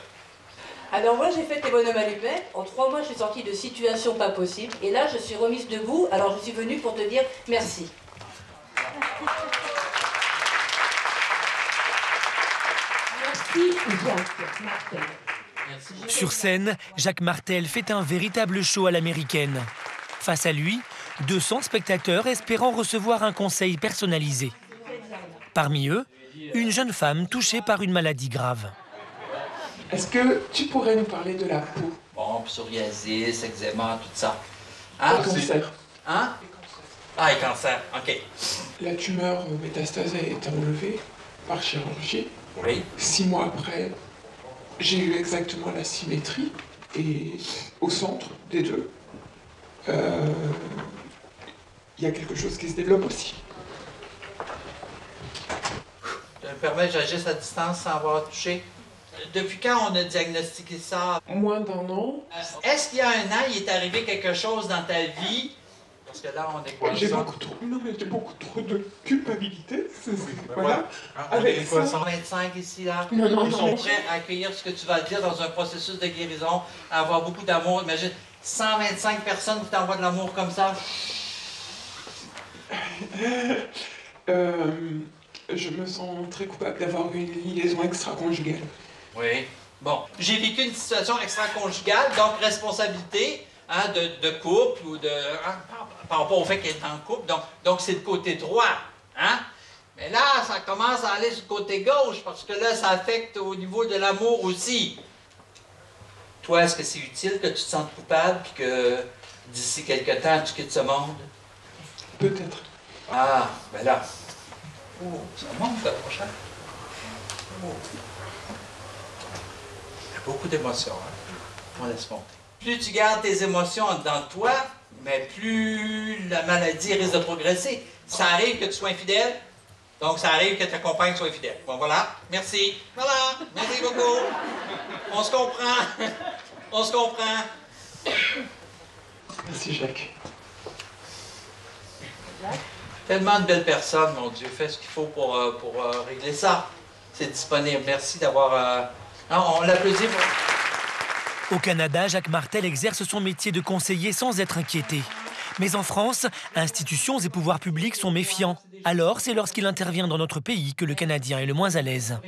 Alors moi j'ai fait les bonhommes allumettes, en 3 mois je suis sortie de situations pas possibles et là je suis remise debout, alors je suis venue pour te dire merci. Merci Jacques Martel. Sur scène, Jacques Martel fait un véritable show à l'américaine. Face à lui, 200 spectateurs espérant recevoir un conseil personnalisé. Parmi eux, une jeune femme touchée par une maladie grave. Est-ce que tu pourrais nous parler de la peau? Bon, psoriasis, eczéma, tout ça. Hein? Le cancer. Hein? Ah, les cancers, OK. La tumeur métastasée a été enlevée par chirurgie. Oui. 6 mois après, j'ai eu exactement la symétrie. Et au centre des deux, il y a quelque chose qui se développe aussi. Je me permets, j'agisse à distance sans avoir touché. Depuis quand on a diagnostiqué ça? Moins d'1 an. Est-ce qu'il y a 1 an, il est arrivé quelque chose dans ta vie? Parce que là, on est quoi? J'ai beaucoup trop de culpabilité. Voilà. Avec 125 ici, là. Non, Ils sont prêts à accueillir ce que tu vas dire dans un processus de guérison, à avoir beaucoup d'amour. Imagine, 125 personnes qui t'envoient de l'amour comme ça. Je me sens très coupable d'avoir eu une liaison extra-conjugale. Oui. Bon, j'ai vécu une situation extra-conjugale, donc responsabilité hein, de couple ou de... Hein, par rapport au fait qu'elle est en couple, donc c'est le côté droit. Hein? Mais là, ça commence à aller sur le côté gauche, parce que là, ça affecte au niveau de l'amour aussi. Toi, est-ce que c'est utile que tu te sentes coupable, puis que d'ici quelque temps, tu quittes ce monde? Peut-être. Ah, ben là... Oh, ça monte la prochaine. Oh. Il y a beaucoup d'émotions, hein? On laisse monter. Plus tu gardes tes émotions dans toi, mais plus la maladie risque de progresser. Ça arrive que tu sois infidèle, donc ça arrive que ta compagne soit infidèle. Bon, voilà. Merci. Voilà. Merci beaucoup. On se comprend. On se comprend. Merci, Jacques. Tellement de belles personnes, mon Dieu. Fais ce qu'il faut pour régler ça. C'est disponible. Merci d'avoir... on l'applaudit. Au Canada, Jacques Martel exerce son métier de conseiller sans être inquiété. Mais en France, institutions et pouvoirs publics sont méfiants. Alors, c'est lorsqu'il intervient dans notre pays que le Canadien est le moins à l'aise.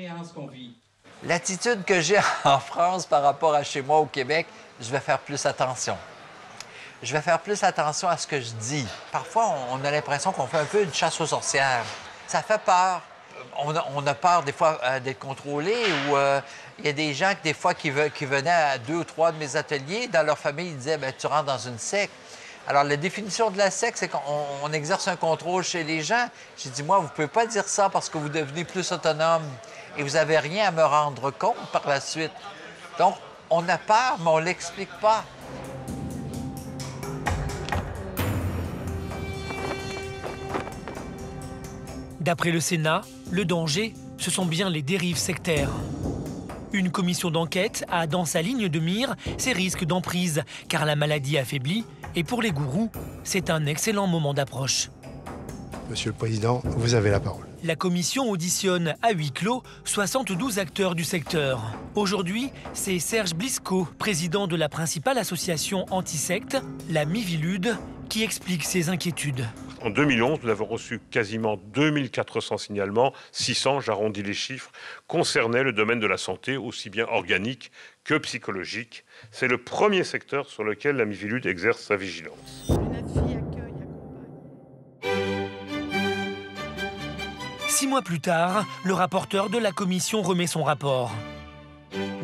L'attitude que j'ai en France par rapport à chez moi au Québec, je vais faire plus attention. Je vais faire plus attention à ce que je dis. Parfois, on a l'impression qu'on fait un peu une chasse aux sorcières. Ça fait peur. On a peur des fois d'être contrôlé ou il y a des gens des fois qui venaient à 2 ou 3 de mes ateliers, dans leur famille, ils disaient « tu rentres dans une secte ». Alors, la définition de la secte, c'est qu'on exerce un contrôle chez les gens. J'ai dit, moi, vous ne pouvez pas dire ça parce que vous devenez plus autonome et vous n'avez rien à me rendre compte par la suite. Donc, on a peur, mais on ne l'explique pas. D'après le Sénat, le danger, ce sont bien les dérives sectaires. Une commission d'enquête a dans sa ligne de mire ces risques d'emprise, car la maladie affaiblit, et pour les gourous, c'est un excellent moment d'approche. Monsieur le Président, vous avez la parole. La commission auditionne à huis clos 72 acteurs du secteur. Aujourd'hui, c'est Serge Blisco, président de la principale association anti-secte, la Miviludes, qui explique ses inquiétudes. En 2011, nous avons reçu quasiment 2400 signalements, 600, j'arrondis les chiffres, concernaient le domaine de la santé, aussi bien organique que psychologique. C'est le premier secteur sur lequel la Miviludes exerce sa vigilance. 6 mois plus tard, le rapporteur de la commission remet son rapport.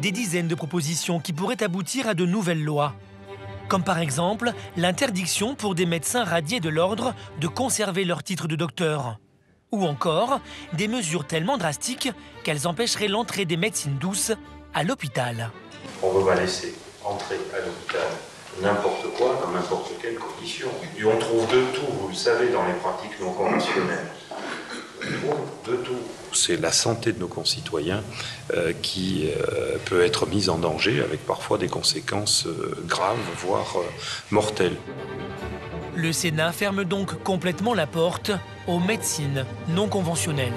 Des dizaines de propositions qui pourraient aboutir à de nouvelles lois. Comme par exemple l'interdiction pour des médecins radiés de l'ordre de conserver leur titre de docteur. Ou encore des mesures tellement drastiques qu'elles empêcheraient l'entrée des médecines douces à l'hôpital. On ne va pas laisser entrer à l'hôpital n'importe quoi, dans n'importe quelle condition. Et on trouve de tout, vous le savez, dans les pratiques non conventionnelles. On trouve de tout. C'est la santé de nos concitoyens qui peut être mise en danger avec parfois des conséquences graves, voire mortelles. Le Sénat ferme donc complètement la porte aux médecines non conventionnelles.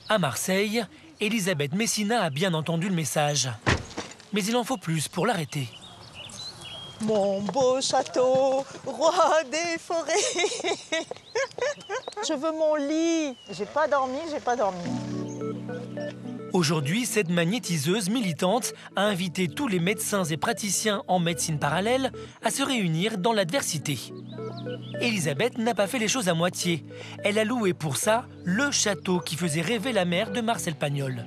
À Marseille, Elisabeth Messina a bien entendu le message. Mais il en faut plus pour l'arrêter. Mon beau château, roi des forêts. Je veux mon lit. J'ai pas dormi. Aujourd'hui, cette magnétiseuse militante a invité tous les médecins et praticiens en médecine parallèle à se réunir dans l'adversité. Elisabeth n'a pas fait les choses à moitié. Elle a loué pour ça le château qui faisait rêver la mère de Marcel Pagnol.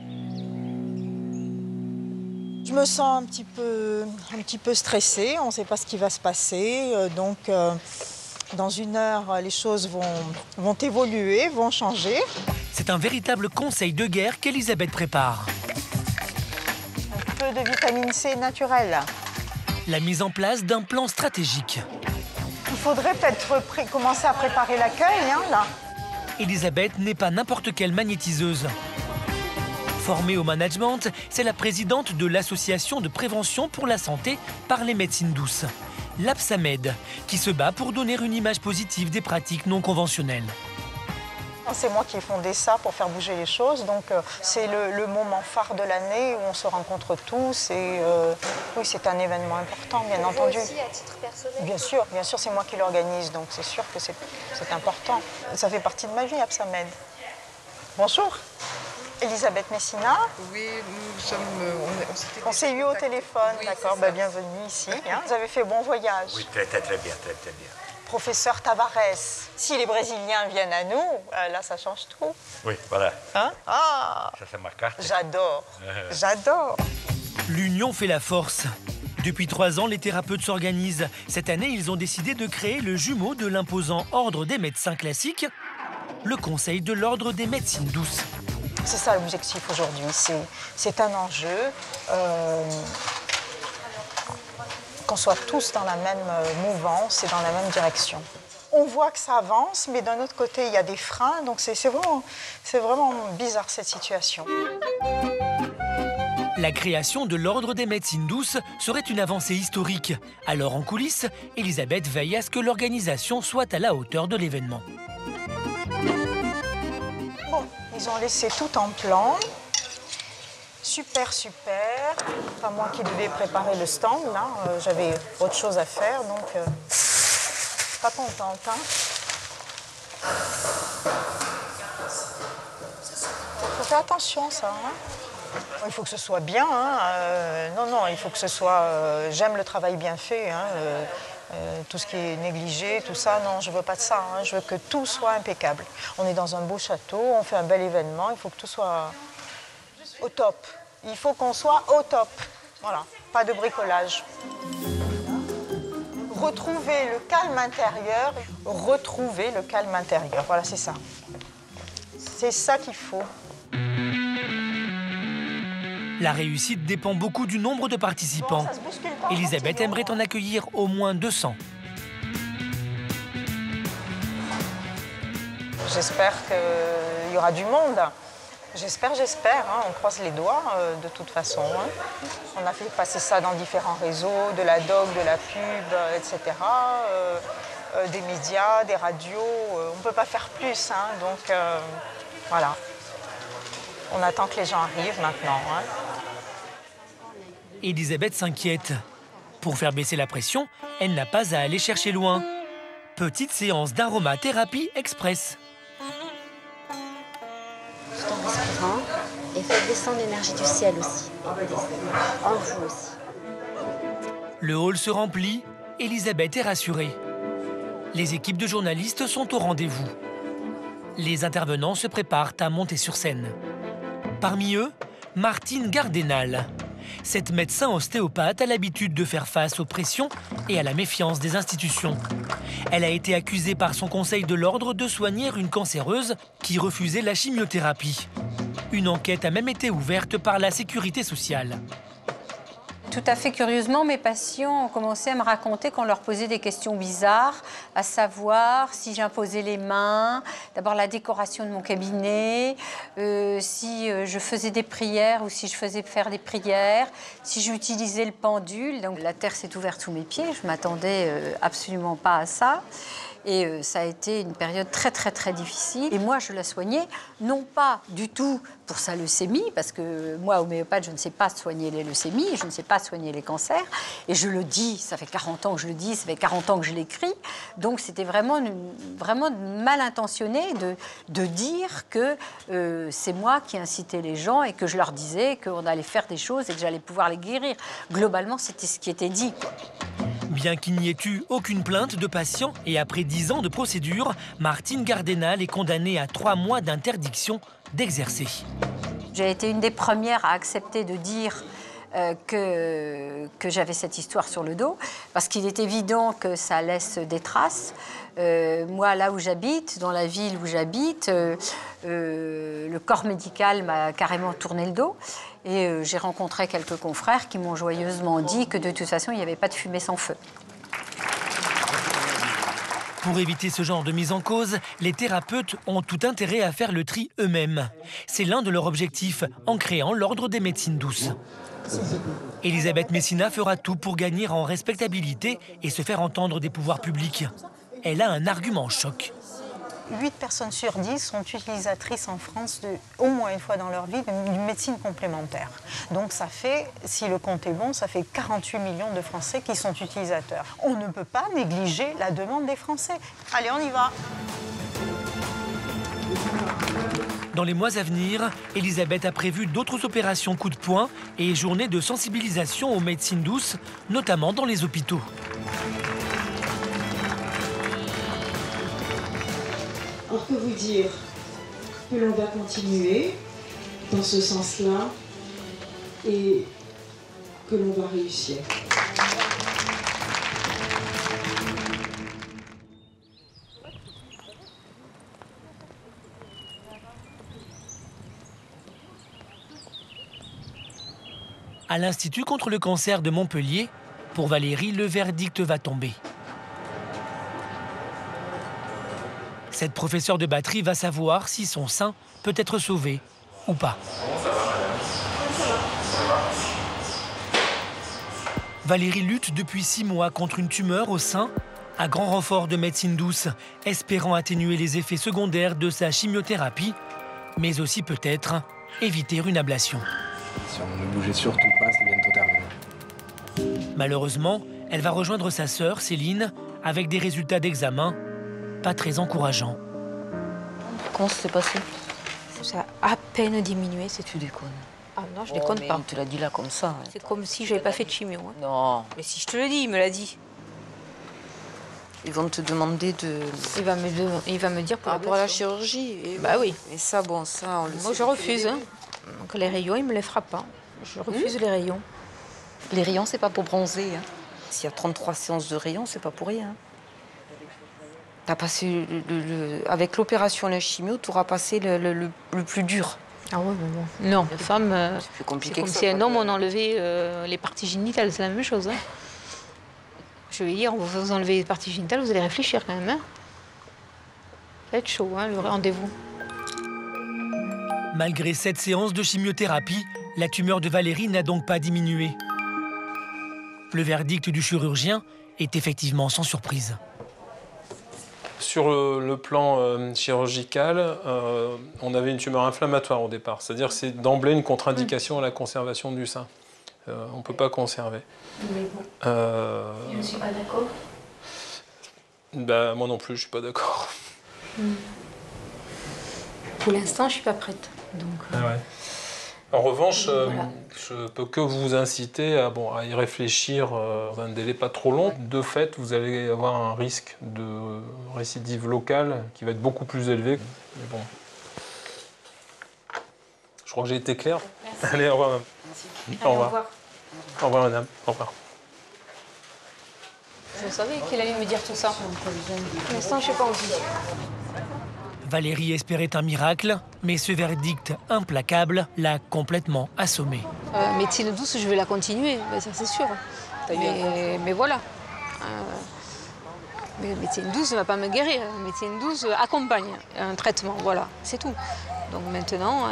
Je me sens un petit peu stressée, on ne sait pas ce qui va se passer. Donc, dans 1 heure, les choses vont évoluer, vont changer. C'est un véritable conseil de guerre qu'Elisabeth prépare. Un peu de vitamine C naturelle. La mise en place d'un plan stratégique. Il faudrait peut-être commencer à préparer l'accueil, là. Elisabeth n'est pas n'importe quelle magnétiseuse. Formée au management, c'est la présidente de l'Association de prévention pour la santé par les médecines douces, l'APSAMED, qui se bat pour donner une image positive des pratiques non conventionnelles. C'est moi qui ai fondé ça pour faire bouger les choses, donc c'est le moment phare de l'année où on se rencontre tous et oui, c'est un événement important, bien entendu. Vous aussi, à titre personnel? Bien sûr, c'est moi qui l'organise, donc c'est sûr que c'est important. Ça fait partie de ma vie, APSAMED. Bonjour. Elisabeth Messina. Oui, nous sommes... On s'est eu au téléphone, oui, d'accord, bienvenue ici. Hein. Vous avez fait bon voyage. Oui, très bien. Professeur Tavares, si les Brésiliens viennent à nous, là, ça change tout. Oui, voilà. Hein? Ah, ça, c'est ma carte. J'adore. L'union fait la force. Depuis 3 ans, les thérapeutes s'organisent. Cette année, ils ont décidé de créer le jumeau de l'imposant ordre des médecins classiques, le Conseil de l'ordre des médecines douces. C'est ça l'objectif aujourd'hui, c'est un enjeu, qu'on soit tous dans la même mouvance et dans la même direction. On voit que ça avance, mais d'un autre côté, il y a des freins, donc c'est vraiment bizarre cette situation. La création de l'ordre des médecines douces serait une avancée historique. Alors en coulisses, Elisabeth veille à ce que l'organisation soit à la hauteur de l'événement. Ils ont laissé tout en plan. Super. Pas moi qui devais préparer le stand, là. J'avais autre chose à faire, donc pas contente. Hein. fait attention, ça. Hein. Il faut que ce soit bien. Hein. Non, il faut que ce soit... J'aime le travail bien fait. Hein. Tout ce qui est négligé, tout ça, non, je veux pas de ça. Hein. Je veux que tout soit impeccable. On est dans un beau château, on fait un bel événement, il faut que tout soit au top. Il faut qu'on soit au top. Voilà, pas de bricolage. Retrouver le calme intérieur. Retrouver le calme intérieur, voilà, c'est ça. C'est ça qu'il faut. La réussite dépend beaucoup du nombre de participants. Elisabeth aimerait en accueillir au moins 200. J'espère qu'il y aura du monde. J'espère, hein, on croise les doigts de toute façon. Hein. On a fait passer ça dans différents réseaux, de la doc, de la pub, etc. Des médias, des radios. On ne peut pas faire plus, hein, donc voilà. On attend que les gens arrivent maintenant. Hein. Elisabeth s'inquiète. Pour faire baisser la pression, elle n'a pas à aller chercher loin. Petite séance d'aromathérapie express. Tout en respirant et faites descendre l'énergie du ciel aussi. En vous aussi. Le hall se remplit, Elisabeth est rassurée. Les équipes de journalistes sont au rendez-vous. Les intervenants se préparent à monter sur scène. Parmi eux, Martine Gardenal. Cette médecin ostéopathe a l'habitude de faire face aux pressions et à la méfiance des institutions. Elle a été accusée par son conseil de l'ordre de soigner une cancéreuse qui refusait la chimiothérapie. Une enquête a même été ouverte par la Sécurité sociale. Tout à fait curieusement, mes patients ont commencé à me raconter qu'on leur posait des questions bizarres, à savoir si j'imposais les mains, d'abord la décoration de mon cabinet, si je faisais des prières ou si je faisais faire des prières, si j'utilisais le pendule. Donc la terre s'est ouverte sous mes pieds, je ne m'attendais absolument pas à ça. Et ça a été une période très, très, très difficile. Et moi, je la soignais, non pas du tout pour sa leucémie, parce que moi, homéopathe, je ne sais pas soigner les leucémies, je ne sais pas soigner les cancers. Et je le dis, ça fait 40 ans que je le dis, ça fait 40 ans que je l'écris. Donc, c'était vraiment mal intentionné de dire que c'est moi qui incitais les gens et que je leur disais qu'on allait faire des choses et que j'allais pouvoir les guérir. Globalement, c'était ce qui était dit, quoi. Bien qu'il n'y ait eu aucune plainte de patient et après 10 ans de procédure, Martine Gardenal est condamnée à 3 mois d'interdiction d'exercer. J'ai été une des premières à accepter de dire que j'avais cette histoire sur le dos, parce qu'il est évident que ça laisse des traces. Moi, là où j'habite, dans la ville où j'habite, le corps médical m'a carrément tourné le dos. Et j'ai rencontré quelques confrères qui m'ont joyeusement dit que de toute façon, il n'y avait pas de fumée sans feu. Pour éviter ce genre de mise en cause, les thérapeutes ont tout intérêt à faire le tri eux-mêmes. C'est l'un de leurs objectifs en créant l'Ordre des médecines douces. Elisabeth Messina fera tout pour gagner en respectabilité et se faire entendre des pouvoirs publics. Elle a un argument choc. 8 personnes sur 10 sont utilisatrices en France, au moins une fois dans leur vie, d'une médecine complémentaire. Donc ça fait, si le compte est bon, ça fait 48 millions de Français qui sont utilisateurs. On ne peut pas négliger la demande des Français. Allez, on y va. Dans les mois à venir, Elisabeth a prévu d'autres opérations coup de poing et journées de sensibilisation aux médecines douces, notamment dans les hôpitaux. Alors que vous dire que l'on va continuer dans ce sens-là et que l'on va réussir. À l'Institut contre le cancer de Montpellier, pour Valérie, le verdict va tomber. Cette professeure de batterie va savoir si son sein peut être sauvé ou pas. Valérie lutte depuis 6 mois contre une tumeur au sein, à grand renfort de médecine douce, espérant atténuer les effets secondaires de sa chimiothérapie, mais aussi peut-être éviter une ablation. Si on ne bougeait surtout pas, c'est bientôt terminé. Malheureusement, elle va rejoindre sa sœur, Céline, avec des résultats d'examen pas très encourageants. Comment ça s'est passé? à peine diminué, c'est tu déconnes. Ah non, je déconne pas. On te l'a dit là comme ça. C'est comme si j'avais pas fait de chimio. Hein. Non. Mais si je te le dis, il me l'a dit. Ils vont te demander de... Il va me dire par rapport à la chirurgie. Bah oui. Mais ça, bon, ça, on le sait. Moi, je refuse. Hein. Donc les rayons, il me les fera pas. Je refuse les rayons. Les rayons, c'est pas pour bronzer. Hein. S'il y a 33 séances de rayons, c'est pas pour rien. T'as passé avec l'opération et la chimio, tu auras passé le plus dur. Ah ouais, mais bon. Non, les femmes, c'est plus compliqué. C'est comme si un homme, on enlevait les parties génitales, c'est la même chose. Hein. Je vais dire, on va vous enlever les parties génitales, vous allez réfléchir quand même. Hein. Ça va être chaud, hein, le rendez-vous. Malgré 7 séances de chimiothérapie, la tumeur de Valérie n'a donc pas diminué. Le verdict du chirurgien est effectivement sans surprise. Sur le plan chirurgical, on avait une tumeur inflammatoire au départ. C'est-à-dire que c'est d'emblée une contre-indication à la conservation du sein. On ne peut pas conserver. Mais bon, je ne suis pas d'accord. Bah, moi non plus, je ne suis pas d'accord. Pour l'instant, je ne suis pas prête. Donc, ah ouais. En revanche, voilà. Je peux que vous inciter à y réfléchir dans un délai pas trop long. De fait, vous allez avoir un risque de récidive locale qui va être beaucoup plus élevé. Mais bon. Je crois que j'ai été clair. Merci. Allez, au revoir, madame. Merci. Au revoir. Au revoir, madame. Au revoir. Je savais qu'il allait me dire tout ça. Pour l'instant, je n'ai pas envie. Valérie espérait un miracle, mais ce verdict implacable l'a complètement assommée. Médecine douce, je vais la continuer, ça c'est sûr. Mais voilà. Médecine douce ne va pas me guérir. Médecine douce accompagne un traitement, voilà, c'est tout. Donc maintenant,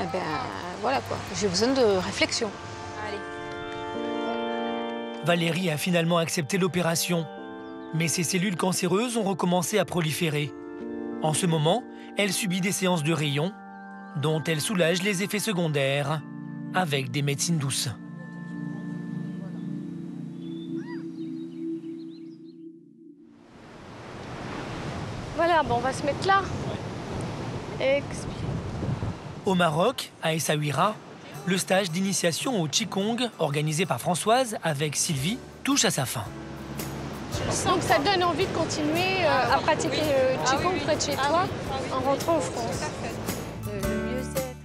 voilà quoi. J'ai besoin de réflexion. Allez. Valérie a finalement accepté l'opération, mais ses cellules cancéreuses ont recommencé à proliférer. En ce moment, elle subit des séances de rayons, dont elle soulage les effets secondaires avec des médecines douces. Voilà, bon, on va se mettre là. Au Maroc, à Essaouira, le stage d'initiation au Qigong, organisé par Françoise avec Sylvie, touche à sa fin. Donc ça donne envie de continuer à pratiquer le Qigong près de chez toi en rentrant en France.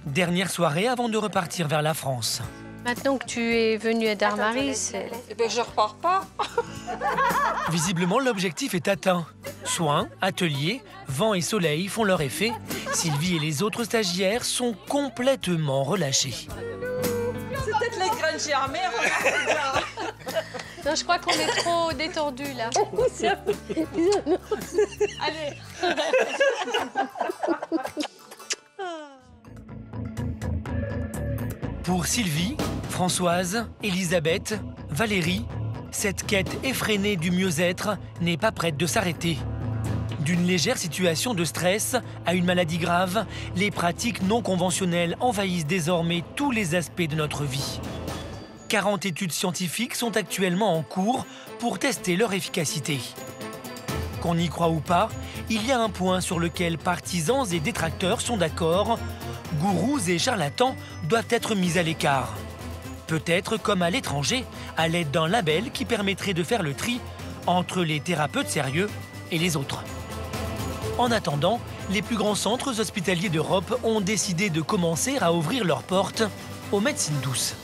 Dernière soirée avant de repartir vers la France. Maintenant que tu es venu à Darmaris, je repars pas. Visiblement, l'objectif est atteint. Soins, ateliers, vent et soleil font leur effet. Sylvie et les autres stagiaires sont complètement relâchés. C'est peut-être les graines germées, regarde. Non, je crois qu'on est trop détendus là. Allez. Pour Sylvie, Françoise, Elisabeth, Valérie, cette quête effrénée du mieux-être n'est pas prête de s'arrêter. D'une légère situation de stress à une maladie grave, les pratiques non conventionnelles envahissent désormais tous les aspects de notre vie. 40 études scientifiques sont actuellement en cours pour tester leur efficacité. Qu'on y croit ou pas, il y a un point sur lequel partisans et détracteurs sont d'accord. Gourous et charlatans doivent être mis à l'écart. Peut-être comme à l'étranger, à l'aide d'un label qui permettrait de faire le tri entre les thérapeutes sérieux et les autres. En attendant, les plus grands centres hospitaliers d'Europe ont décidé de commencer à ouvrir leurs portes aux médecines douces.